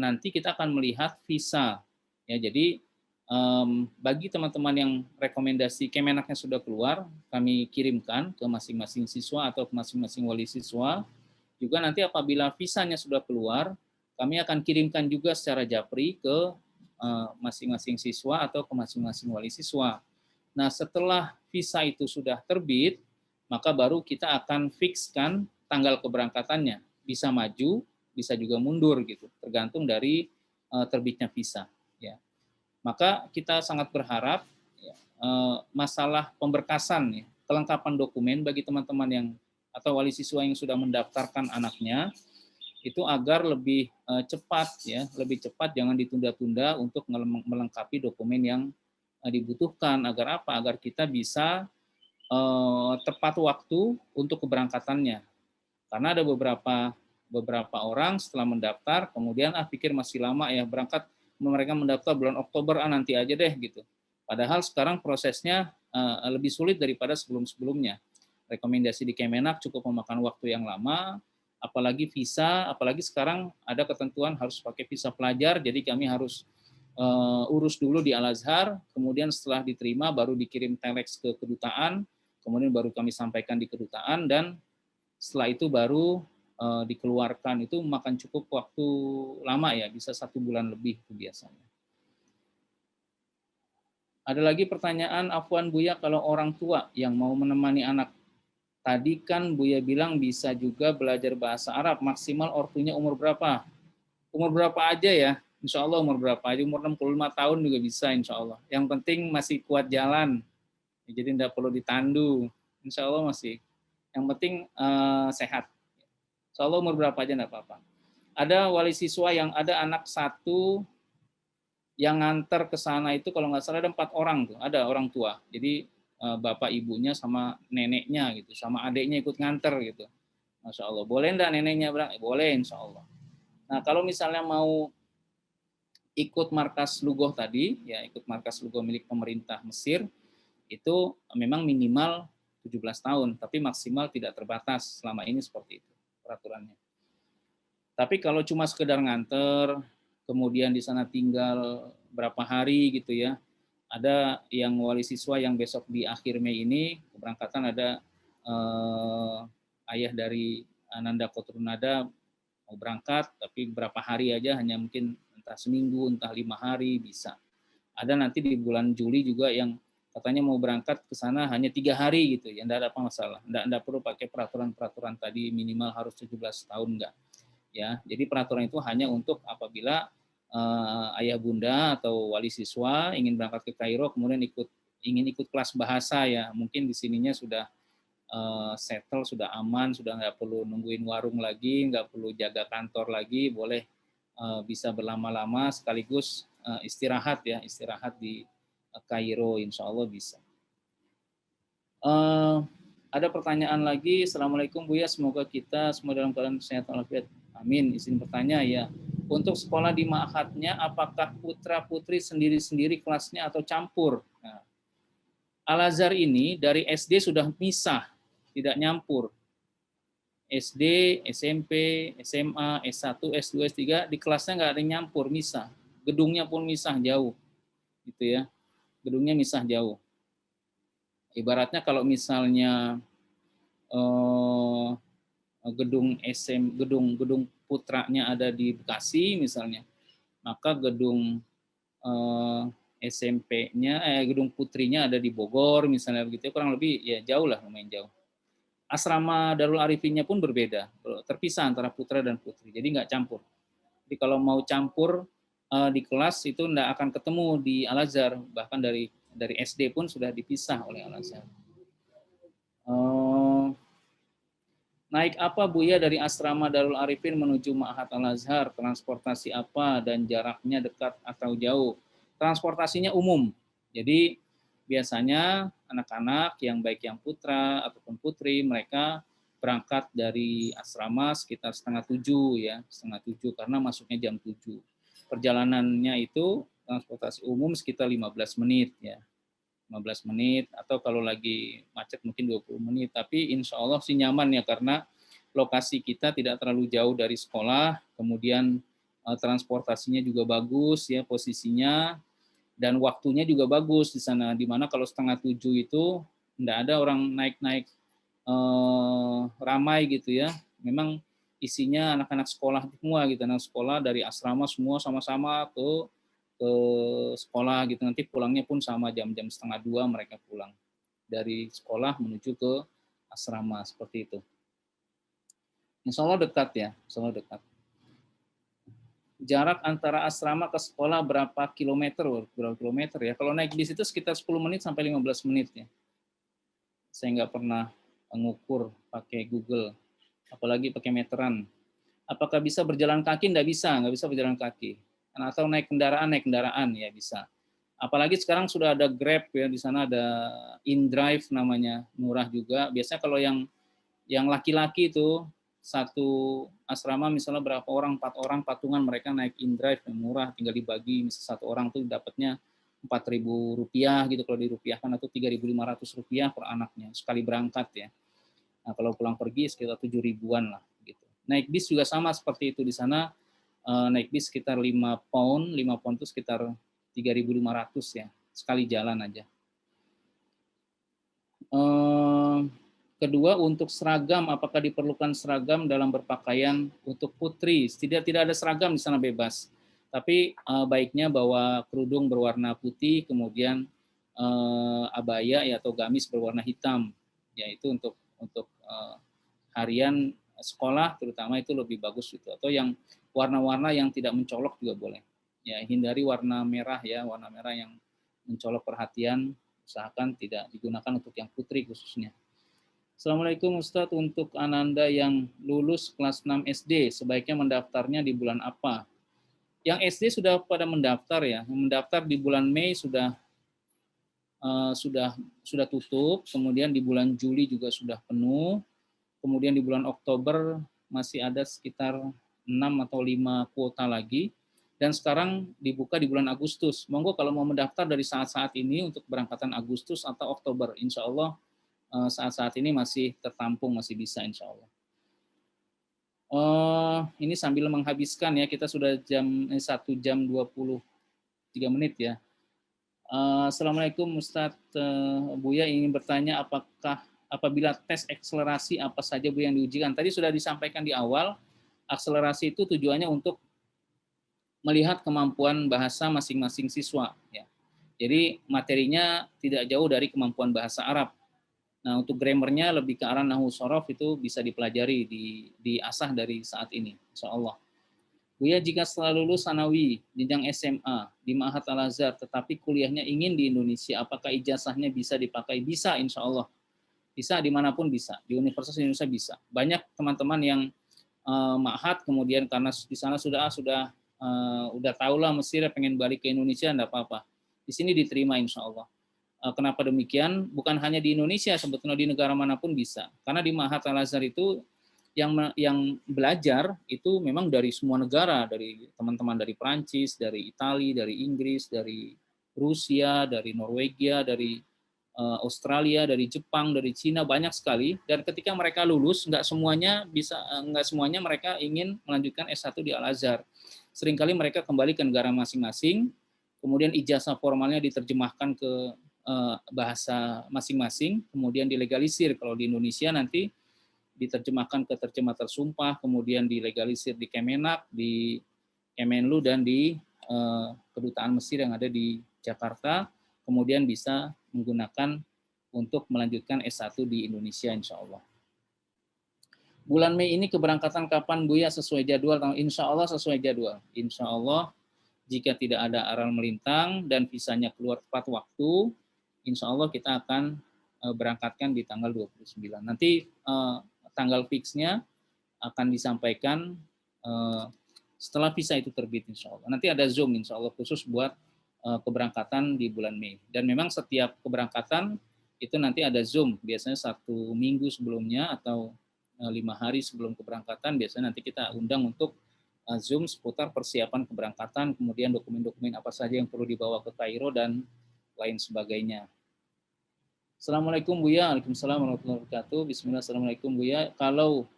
nanti kita akan melihat visa. Ya, jadi bagi teman-teman yang rekomendasi Kemenaknya sudah keluar, kami kirimkan ke masing-masing siswa atau ke masing-masing wali siswa. Juga nanti apabila visanya sudah keluar, kami akan kirimkan juga secara japri ke masing-masing siswa atau ke masing-masing wali siswa. Nah, setelah visa itu sudah terbit, maka baru kita akan fikskan tanggal keberangkatannya. Bisa maju, bisa juga mundur gitu, tergantung dari terbitnya visa. Ya. Maka kita sangat berharap ya, masalah pemberkasan, ya, kelengkapan dokumen bagi teman-teman yang atau wali siswa yang sudah mendaftarkan anaknya itu agar lebih cepat, ya, lebih cepat, jangan ditunda-tunda untuk melengkapi dokumen yang dibutuhkan. Agar apa? Agar kita bisa tepat waktu untuk keberangkatannya. Karena ada beberapa orang setelah mendaftar, kemudian pikir masih lama ya berangkat, mereka mendaftar bulan Oktober, nanti aja deh gitu. Padahal sekarang prosesnya lebih sulit daripada sebelum-sebelumnya. Rekomendasi di Kemenak cukup memakan waktu yang lama, apalagi visa, apalagi sekarang ada ketentuan harus pakai visa pelajar, jadi kami harus urus dulu di Al-Azhar, kemudian setelah diterima baru dikirim telex ke kedutaan, kemudian baru kami sampaikan di kedutaan, dan setelah itu baru dikeluarkan. Itu makan cukup waktu lama ya, bisa 1 bulan lebih itu biasanya. Ada lagi pertanyaan, Afwan Buya, kalau orang tua yang mau menemani anak, tadi kan Buya bilang bisa juga belajar bahasa Arab, maksimal ortunya umur berapa? Umur berapa aja ya, insya Allah umur berapa aja, umur 65 tahun juga bisa insya Allah. Yang penting masih kuat jalan, jadi tidak perlu ditandu, insya Allah masih. Yang penting sehat. Insya Allah umur berapa aja tidak apa-apa. Ada wali siswa yang ada anak 1 yang nganter ke sana itu kalau nggak salah ada 4 orang tuh, ada orang tua. Jadi bapak ibunya sama neneknya gitu, sama adiknya ikut nganter gitu. Masya Allah. Boleh enggak neneknya berangkat? Boleh insya Allah. Nah kalau misalnya mau ikut markas Lugoh tadi, ya ikut markas Lugoh milik pemerintah Mesir, itu memang minimal 17 tahun, tapi maksimal tidak terbatas, selama ini seperti itu peraturannya. Tapi kalau cuma sekedar nganter, kemudian di sana tinggal berapa hari gitu ya, ada yang wali siswa yang besok di akhir Mei ini keberangkatan, ada ayah dari Ananda Kotrunada mau berangkat, tapi berapa hari aja, hanya mungkin entah seminggu, entah 5 hari bisa. Ada nanti di bulan Juli juga yang katanya mau berangkat ke sana hanya 3 hari gitu, ya enggak ada apa masalah. Enggak perlu pakai peraturan-peraturan tadi minimal harus 17 tahun enggak. Ya, jadi peraturan itu hanya untuk apabila ayah bunda atau wali siswa ingin berangkat ke Kairo, kemudian ingin ikut kelas bahasa ya, mungkin di sininya sudah settle, sudah aman, sudah nggak perlu nungguin warung lagi, nggak perlu jaga kantor lagi, boleh bisa berlama-lama sekaligus istirahat ya, istirahat di Kairo, insya Allah bisa. Ada pertanyaan lagi. Assalamualaikum Buya, semoga kita semua dalam keadaan sehat walafiat. Amin. Izin bertanya ya. Untuk sekolah di ma'hadnya, apakah putra putri sendiri-sendiri kelasnya atau campur? Nah, Al-Azhar ini dari SD sudah misah, tidak nyampur. SD, SMP, SMA, S1, S2, S3 di kelasnya nggak ada yang nyampur, misah. Gedungnya pun misah jauh, gitu ya. Gedungnya misah jauh. Ibaratnya kalau misalnya gedung putranya ada di Bekasi misalnya, maka gedung SMP-nya gedung putrinya ada di Bogor misalnya, begitu kurang lebih ya, jauh lah, lumayan jauh. Asrama Darul Arifinnya pun berbeda, terpisah antara putra dan putri, jadi nggak campur. Jadi kalau mau campur di kelas itu nggak akan ketemu di Al-Azhar, bahkan dari SD pun sudah dipisah oleh Al-Azhar. Naik apa Buya dari asrama Darul Arifin menuju Ma'had Al-Azhar? Transportasi apa dan jaraknya dekat atau jauh? Transportasinya umum. Jadi biasanya anak-anak yang baik yang putra ataupun putri, mereka berangkat dari asrama sekitar 6:30 ya, 6:30 karena masuknya jam 7. Perjalanannya itu transportasi umum sekitar 15 menit ya. 15 menit atau kalau lagi macet mungkin 20 menit, tapi insya Allah sih nyaman ya, karena lokasi kita tidak terlalu jauh dari sekolah, kemudian transportasinya juga bagus ya posisinya, dan waktunya juga bagus di sana, di mana kalau 6:30 itu tidak ada orang naik-naik ramai gitu ya, memang isinya anak-anak sekolah semua gitu, anak sekolah dari asrama semua sama-sama ke sekolah gitu, nanti pulangnya pun sama jam-jam 1:30 mereka pulang dari sekolah menuju ke asrama seperti itu. Insya Allah dekat ya, insya Allah dekat. Jarak antara asrama ke sekolah berapa kilometer? Berapa kilometer ya? Kalau naik bis itu sekitar 10 menit sampai 15 menit ya. Saya nggak pernah mengukur pakai Google, apalagi pakai meteran. Apakah bisa berjalan kaki? Nggak bisa berjalan kaki. Atau naik kendaraan ya bisa. Apalagi sekarang sudah ada Grab ya, di sana ada InDrive namanya, murah juga. Biasanya kalau yang laki-laki itu satu asrama misalnya berapa orang, 4 orang patungan, mereka naik InDrive yang murah, tinggal dibagi, misalnya satu orang tuh dapatnya Rp4.000 gitu kalau dirupiahkan, atau Rp3.500 per anaknya sekali berangkat ya. Nah, kalau pulang pergi sekitar 7.000-an lah gitu. Naik bis juga sama seperti itu di sana. Naik bis sekitar 5 pound itu sekitar 3.500 ya, sekali jalan aja. Kedua, untuk seragam, apakah diperlukan seragam dalam berpakaian untuk putri? Tidak ada seragam di sana, bebas. Tapi baiknya bawa kerudung berwarna putih, kemudian abaya ya atau gamis berwarna hitam. Ya, itu untuk harian sekolah terutama itu lebih bagus itu, atau yang warna-warna yang tidak mencolok juga boleh. Ya, hindari warna merah ya, warna merah yang mencolok perhatian, usahakan tidak digunakan untuk yang putri khususnya. Assalamualaikum Ustadz, untuk Ananda yang lulus kelas 6 SD, sebaiknya mendaftarnya di bulan apa? Yang SD sudah pada mendaftar ya, mendaftar di bulan Mei sudah tutup, kemudian di bulan Juli juga sudah penuh, kemudian di bulan Oktober masih ada sekitar 6 atau 5 kuota lagi, dan sekarang dibuka di bulan Agustus. Monggo kalau mau mendaftar dari saat-saat ini untuk berangkatan Agustus atau Oktober, insya Allah saat-saat ini masih tertampung, masih bisa insya Allah. Ini sambil menghabiskan ya, kita sudah 1 jam 23 menit ya. Assalamualaikum Ustadz, Buya ingin bertanya apakah apabila tes akselerasi apa saja Bu yang diujikan? Tadi sudah disampaikan di awal, akselerasi itu tujuannya untuk melihat kemampuan bahasa masing-masing siswa. Ya. Jadi materinya tidak jauh dari kemampuan bahasa Arab. Nah, untuk grammarnya lebih ke arah nahwu shorof, itu bisa dipelajari, diasah dari saat ini, insya Allah. Buya, jika setelah lulus Sanawi, jenjang SMA di Ma'had Al-Azhar, tetapi kuliahnya ingin di Indonesia, apakah ijazahnya bisa dipakai? Bisa, insya Allah. Bisa dimanapun bisa, di Universitas Indonesia bisa. Banyak teman-teman yang Ma'had, kemudian karena di sana udah tahu lah Mesir, pengen balik ke Indonesia, enggak apa-apa. Di sini diterima insya Allah. Kenapa demikian? Bukan hanya di Indonesia, sebetulnya di negara manapun bisa. Karena di Ma'had Al-Azhar itu yang belajar itu memang dari semua negara, dari teman-teman dari Prancis, dari Italia, dari Inggris, dari Rusia, dari Norwegia, dari Australia, dari Jepang, dari Cina, banyak sekali. Dan ketika mereka lulus, nggak semuanya mereka ingin melanjutkan S1 di Al-Azhar. Seringkali mereka kembali ke negara masing-masing, kemudian ijazah formalnya diterjemahkan ke bahasa masing-masing, kemudian dilegalisir. Kalau di Indonesia nanti diterjemahkan ke terjemah tersumpah, kemudian dilegalisir di Kemenak, di Kemenlu, dan di Kedutaan Mesir yang ada di Jakarta, kemudian bisa menggunakan untuk melanjutkan S1 di Indonesia insya Allah. Bulan Mei ini keberangkatan kapan Buya, sesuai jadwal? Insya Allah sesuai jadwal. Insya Allah jika tidak ada aral melintang dan visanya keluar tepat waktu, insya Allah kita akan berangkatkan di tanggal 29. Nanti tanggal fixnya akan disampaikan setelah visa itu terbit insya Allah. Nanti ada Zoom insya Allah khusus buat keberangkatan di bulan Mei. Dan memang setiap keberangkatan itu nanti ada Zoom, biasanya 1 minggu sebelumnya atau 5 hari sebelum keberangkatan, biasanya nanti kita undang untuk Zoom seputar persiapan keberangkatan, kemudian dokumen-dokumen apa saja yang perlu dibawa ke Kairo dan lain sebagainya. Assalamualaikum Buya. Waalaikumsalam warahmatullahi wabarakatuh. Bismillah. Assalamualaikum Buya. Kalau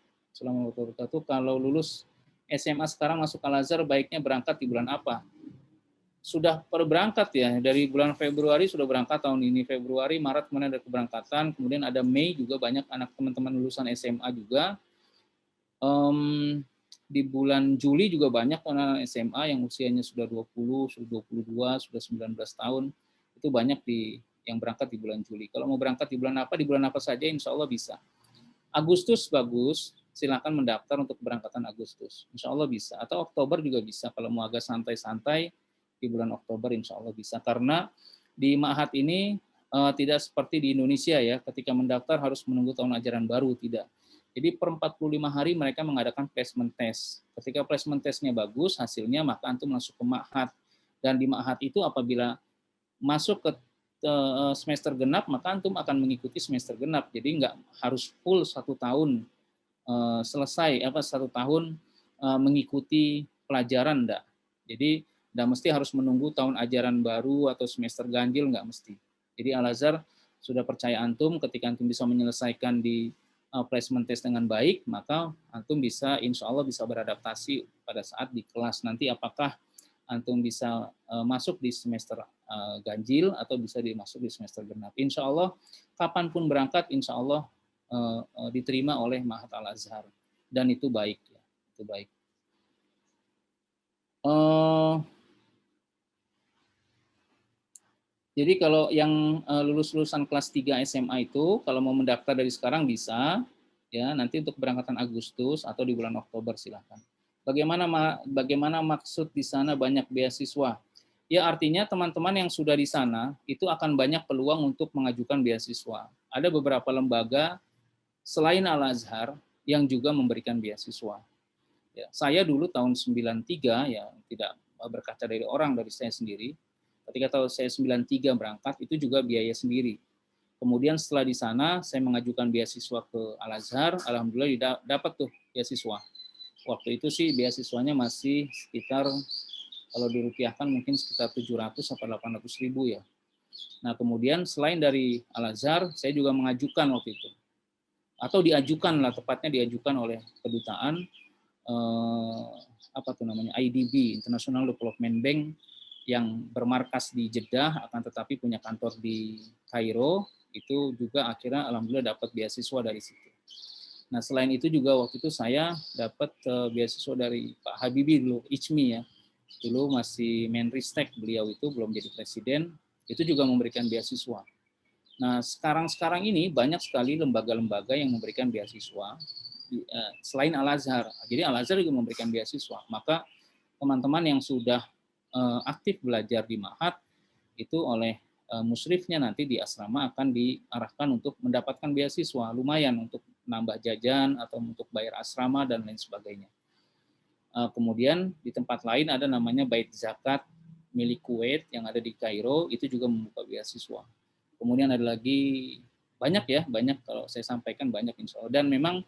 lulus SMA sekarang masuk Al-Azhar, baiknya berangkat di bulan apa? Sudah berangkat ya, dari bulan Februari sudah berangkat tahun ini. Februari, Maret kemarin ada keberangkatan, kemudian ada Mei juga banyak anak teman-teman lulusan SMA juga. Di bulan Juli juga banyak anak SMA yang usianya sudah 20, sudah 22, sudah 19 tahun. Itu banyak yang berangkat di bulan Juli. Kalau mau berangkat di bulan apa saja, insya Allah bisa. Agustus bagus, silakan mendaftar untuk keberangkatan Agustus. Insya Allah bisa. Atau Oktober juga bisa, kalau mau agak santai-santai, di bulan Oktober insya Allah bisa. Karena di Ma'had ini tidak seperti di Indonesia ya, ketika mendaftar harus menunggu tahun ajaran baru, tidak. Jadi per 45 hari mereka mengadakan placement test. Ketika placement testnya bagus, hasilnya maka antum masuk ke Ma'had. Dan di Ma'had itu apabila masuk ke semester genap, maka antum akan mengikuti semester genap. Jadi nggak harus full 1 tahun selesai, 1 tahun mengikuti pelajaran, enggak. Jadi nggak mesti harus menunggu tahun ajaran baru atau semester ganjil, nggak mesti. Jadi Al-Azhar sudah percaya antum, ketika antum bisa menyelesaikan di placement test dengan baik, maka antum bisa, insya Allah bisa beradaptasi pada saat di kelas nanti, apakah antum bisa masuk di semester ganjil atau bisa masuk di semester genap. Insya Allah, kapanpun berangkat, insya Allah diterima oleh Ma'had Al-Azhar. Dan itu baik. Ya. Itu baik. Jadi kalau yang lulusan kelas 3 SMA itu, kalau mau mendaftar dari sekarang bisa, ya nanti untuk keberangkatan Agustus atau di bulan Oktober silakan. Bagaimana maksud di sana banyak beasiswa? Ya artinya teman-teman yang sudah di sana itu akan banyak peluang untuk mengajukan beasiswa. Ada beberapa lembaga selain Al-Azhar yang juga memberikan beasiswa. Ya, saya dulu tahun 93 ya tidak berkaca dari orang, dari saya sendiri. Ketika tahun saya 93 berangkat itu juga biaya sendiri. Kemudian setelah di sana saya mengajukan beasiswa ke Al-Azhar, alhamdulillah dapat tuh beasiswa. Waktu itu sih beasiswanya masih sekitar, kalau dirupiahkan mungkin sekitar 700 sampai 800 ribu ya. Nah kemudian selain dari Al-Azhar, saya juga mengajukan waktu itu. Atau diajukan lah, tepatnya diajukan oleh kedutaan, IDB, International Development Bank, yang bermarkas di Jeddah, akan tetapi punya kantor di Kairo, itu juga akhirnya alhamdulillah dapat beasiswa dari situ. Nah selain itu juga waktu itu saya dapat beasiswa dari Pak Habibie dulu, ICMI ya, dulu masih Menristek beliau itu, belum jadi presiden, itu juga memberikan beasiswa. Nah sekarang ini banyak sekali lembaga-lembaga yang memberikan beasiswa selain Al-Azhar. Jadi Al-Azhar juga memberikan beasiswa, maka teman-teman yang sudah aktif belajar di ma'had itu oleh musyrifnya nanti di asrama akan diarahkan untuk mendapatkan beasiswa lumayan untuk nambah jajan atau untuk bayar asrama dan lain sebagainya. Kemudian di tempat lain ada namanya Bait Zakat milik Kuwait yang ada di Kairo, itu juga membuka beasiswa. Kemudian ada lagi banyak kalau saya sampaikan banyak insya Allah. Dan memang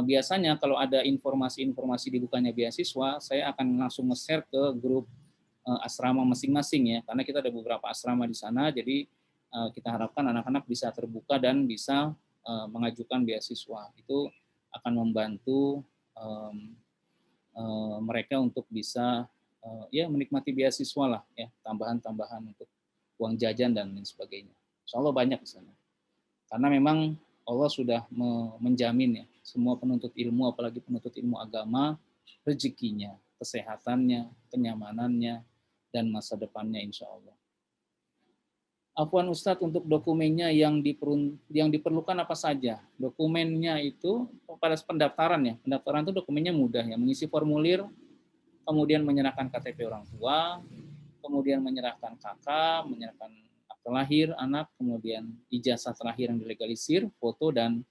biasanya kalau ada informasi-informasi dibukanya beasiswa, saya akan langsung nge-share ke grup asrama masing-masing ya, karena kita ada beberapa asrama di sana, jadi kita harapkan anak-anak bisa terbuka dan bisa mengajukan beasiswa. Itu akan membantu mereka untuk bisa ya menikmati beasiswa lah ya, tambahan-tambahan untuk uang jajan dan lain sebagainya. Insya Allah banyak di sana. Karena memang Allah sudah menjamin ya, semua penuntut ilmu, apalagi penuntut ilmu agama, rezekinya, kesehatannya, kenyamanannya, dan masa depannya insya Allah. Afwan Ustadz, untuk dokumennya yang diperlukan apa saja? Dokumennya itu pada pendaftaran ya. Pendaftaran itu dokumennya mudah ya, mengisi formulir, kemudian menyerahkan KTP orang tua, kemudian menyerahkan KK, menyerahkan akte lahir anak, kemudian ijazah terakhir yang dilegalisir, foto, dan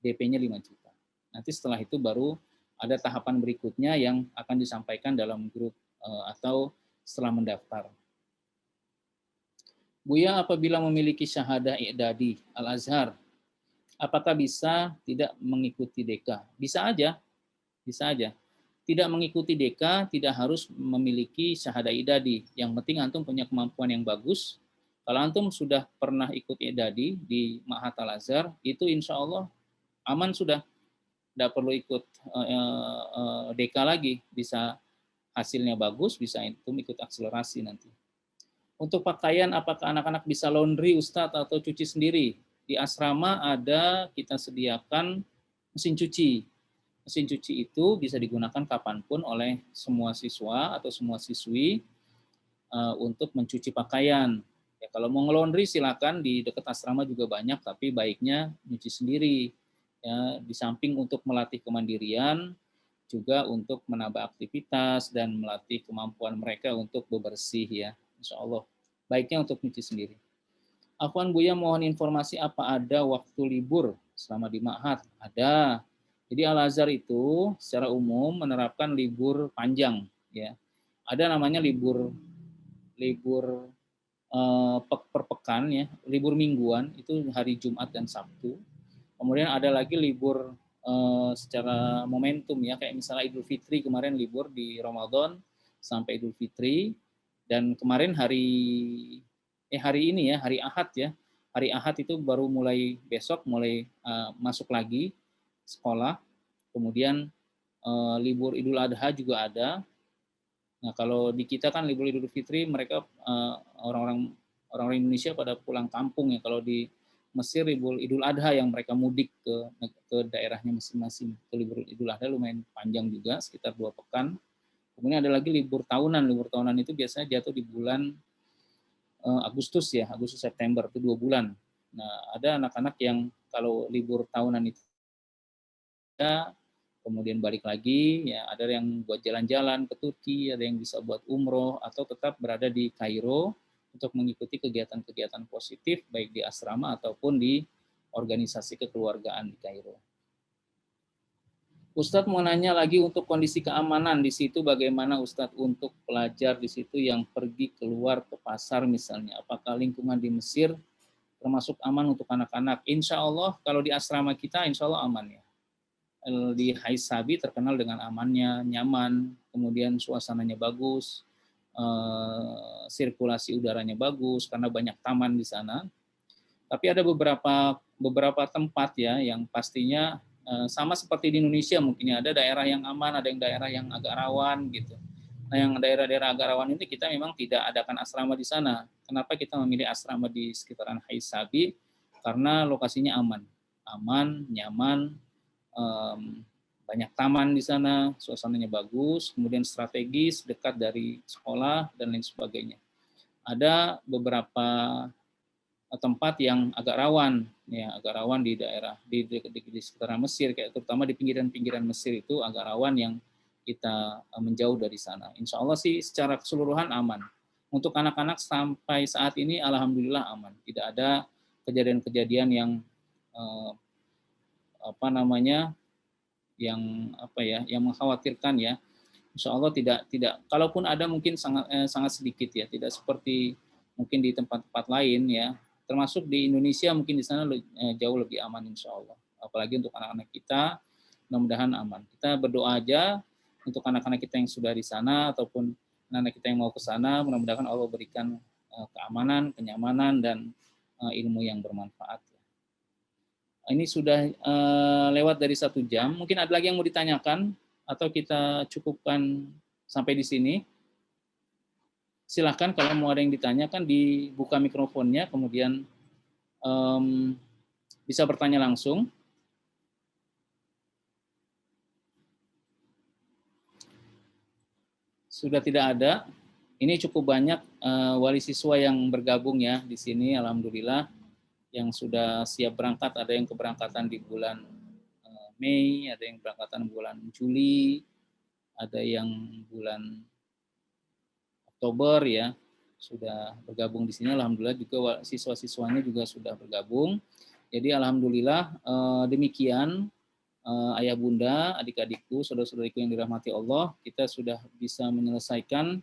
DP-nya 5 juta. Nanti setelah itu baru ada tahapan berikutnya yang akan disampaikan dalam grup atau setelah mendaftar. Buya, apabila memiliki syahadah i'dadi Al-Azhar, apakah bisa tidak mengikuti DK? Bisa aja. Tidak mengikuti DK tidak harus memiliki syahadah i'dadi. Yang penting antum punya kemampuan yang bagus. Kalau antum sudah pernah ikut i'dadi di Ma'had Al-Azhar, itu insya Allah aman sudah. Tidak perlu ikut DK lagi. Bisa hasilnya bagus, bisa antum ikut akselerasi nanti. Untuk pakaian, apakah anak-anak bisa laundry, Ustadz, atau cuci sendiri? Di asrama ada, kita sediakan mesin cuci. Mesin cuci itu bisa digunakan kapanpun oleh semua siswa atau semua siswi untuk mencuci pakaian. Ya, kalau mau nge-laundry silakan, di dekat asrama juga banyak, tapi baiknya nyuci sendiri. Ya, di samping untuk melatih kemandirian, juga untuk menambah aktivitas dan melatih kemampuan mereka untuk bebersih ya. Insya Allah baiknya untuk nyuci sendiri. Afwan Buya, mohon informasi apa ada waktu libur selama di Ma'had? Ada. Jadi Al-Azhar itu secara umum menerapkan libur panjang ya. Ada namanya libur per pekan ya, libur mingguan itu hari Jumat dan Sabtu. Kemudian ada lagi libur secara momentum ya, kayak misalnya Idul Fitri kemarin libur di Ramadan sampai Idul Fitri. Dan kemarin hari ini ya, hari Ahad ya. Hari Ahad itu baru mulai besok mulai masuk lagi sekolah. Kemudian libur Idul Adha juga ada. Nah, kalau di kita kan libur Idul Fitri mereka orang-orang Indonesia pada pulang kampung ya. Kalau di Mesir libur Idul Adha yang mereka mudik ke daerahnya masing-masing. Libur Idul Adha lumayan panjang juga, sekitar 2 pekan. Kemudian ada lagi libur tahunan. Libur tahunan itu biasanya jatuh di bulan Agustus ya, Agustus September, itu 2 bulan. Nah, ada anak-anak yang kalau libur tahunan itu ya, kemudian balik lagi, ya ada yang buat jalan-jalan ke Turki, ada yang bisa buat umroh, atau tetap berada di Kairo untuk mengikuti kegiatan-kegiatan positif, baik di asrama ataupun di organisasi kekeluargaan di Kairo. Ustadz mau nanya lagi untuk kondisi keamanan di situ bagaimana Ustadz untuk pelajar di situ yang pergi keluar ke pasar misalnya, apakah lingkungan di Mesir termasuk aman untuk anak-anak? Insya Allah kalau di asrama kita insya Allah aman ya. Di Haisabi terkenal dengan amannya, nyaman, kemudian suasananya bagus, sirkulasi udaranya bagus karena banyak taman di sana. Tapi ada beberapa tempat ya yang pastinya sama seperti di Indonesia mungkin ada daerah yang aman, ada yang daerah yang agak rawan gitu. Nah, yang daerah-daerah agak rawan itu kita memang tidak adakan asrama di sana. Kenapa kita memilih asrama di sekitaran Haisabi? Karena lokasinya aman, nyaman, banyak taman di sana, suasananya bagus, kemudian strategis, dekat dari sekolah dan lain sebagainya. Ada beberapa tempat yang agak rawan di daerah di sekitar Mesir, kayak terutama di pinggiran-pinggiran Mesir itu agak rawan yang kita menjauh dari sana. Insya Allah sih secara keseluruhan aman. Untuk anak-anak sampai saat ini alhamdulillah aman. Tidak ada kejadian-kejadian yang yang mengkhawatirkan ya. Insya Allah tidak. Kalaupun ada mungkin sangat sedikit ya, tidak seperti mungkin di tempat-tempat lain ya. Termasuk di Indonesia mungkin di sana jauh lebih aman insya Allah. Apalagi untuk anak-anak kita, mudah-mudahan aman. Kita berdoa aja untuk anak-anak kita yang sudah di sana ataupun anak-anak kita yang mau ke sana, mudah-mudahan Allah berikan keamanan, kenyamanan dan ilmu yang bermanfaat. Ini sudah lewat dari 1 jam. Mungkin ada lagi yang mau ditanyakan atau kita cukupkan sampai di sini. Silahkan kalau mau ada yang ditanyakan dibuka mikrofonnya, kemudian bisa bertanya langsung. Sudah tidak ada. Ini cukup banyak wali siswa yang bergabung ya di sini, alhamdulillah, yang sudah siap berangkat. Ada yang keberangkatan di bulan Mei, ada yang keberangkatan bulan Juli, ada yang bulan Oktober ya, sudah bergabung di sini. Alhamdulillah juga siswa-siswanya juga sudah bergabung. Jadi alhamdulillah demikian. Ayah bunda, adik-adikku, saudara-saudariku yang dirahmati Allah, kita sudah bisa menyelesaikan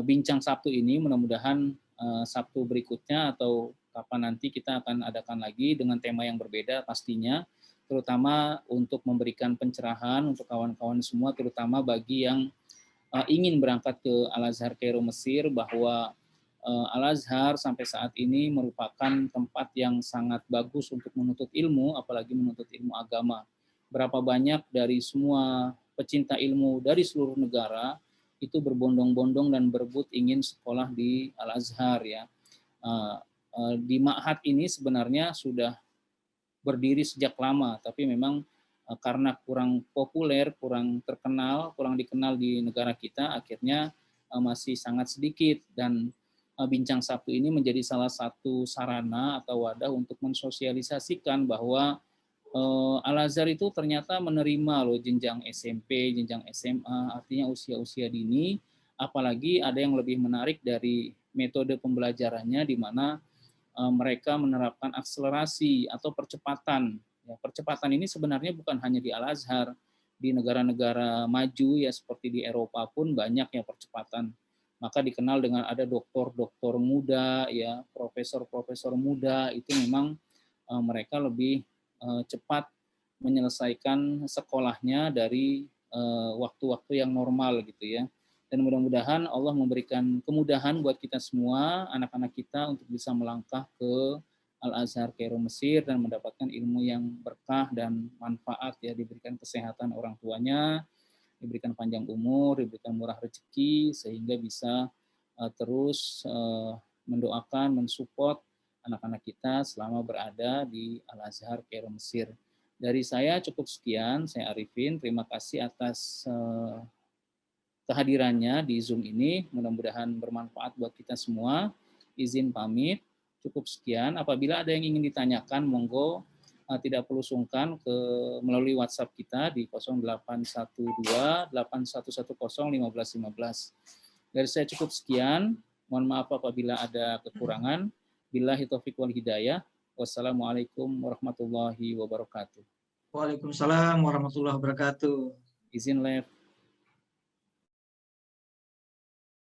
bincang Sabtu ini. Mudah-mudahan Sabtu berikutnya atau kapan nanti kita akan adakan lagi dengan tema yang berbeda pastinya, terutama untuk memberikan pencerahan untuk kawan-kawan semua, terutama bagi yang ingin berangkat ke Al-Azhar Kairo Mesir, bahwa Al-Azhar sampai saat ini merupakan tempat yang sangat bagus untuk menuntut ilmu, apalagi menuntut ilmu agama. Berapa banyak dari semua pecinta ilmu dari seluruh negara itu berbondong-bondong dan berebut ingin sekolah di Al-Azhar ya. Di Ma'had ini sebenarnya sudah berdiri sejak lama, tapi memang karena kurang populer, kurang terkenal, kurang dikenal di negara kita, akhirnya masih sangat sedikit. Dan bincang Sabtu ini menjadi salah satu sarana atau wadah untuk mensosialisasikan bahwa Al-Azhar itu ternyata menerima loh jenjang SMP, jenjang SMA, artinya usia-usia dini, apalagi ada yang lebih menarik dari metode pembelajarannya di mana mereka menerapkan akselerasi atau percepatan. Ya, percepatan ini sebenarnya bukan hanya di Al-Azhar, di negara-negara maju ya seperti di Eropa pun banyak ya percepatan. Maka dikenal dengan ada doktor-doktor muda, ya profesor-profesor muda, itu memang mereka lebih cepat menyelesaikan sekolahnya dari waktu-waktu yang normal gitu ya. Dan mudah-mudahan Allah memberikan kemudahan buat kita semua, anak-anak kita untuk bisa melangkah ke Al-Azhar Kairo Mesir dan mendapatkan ilmu yang berkah dan manfaat ya, diberikan kesehatan orang tuanya, diberikan panjang umur, diberikan murah rezeki, sehingga bisa terus mendoakan, mensupport anak-anak kita selama berada di Al-Azhar Kairo Mesir. Dari saya cukup sekian, saya Arifin, terima kasih atas kehadirannya di Zoom ini, mudah-mudahan bermanfaat buat kita semua. Izin pamit, cukup sekian. Apabila ada yang ingin ditanyakan, monggo tidak perlu sungkan melalui WhatsApp kita di 0812 8110 1515. Dari saya cukup sekian. Mohon maaf apabila ada kekurangan. Billahi taufiq wal hidayah. Wassalamualaikum warahmatullahi wabarakatuh. Waalaikumsalam warahmatullahi wabarakatuh. Izin live.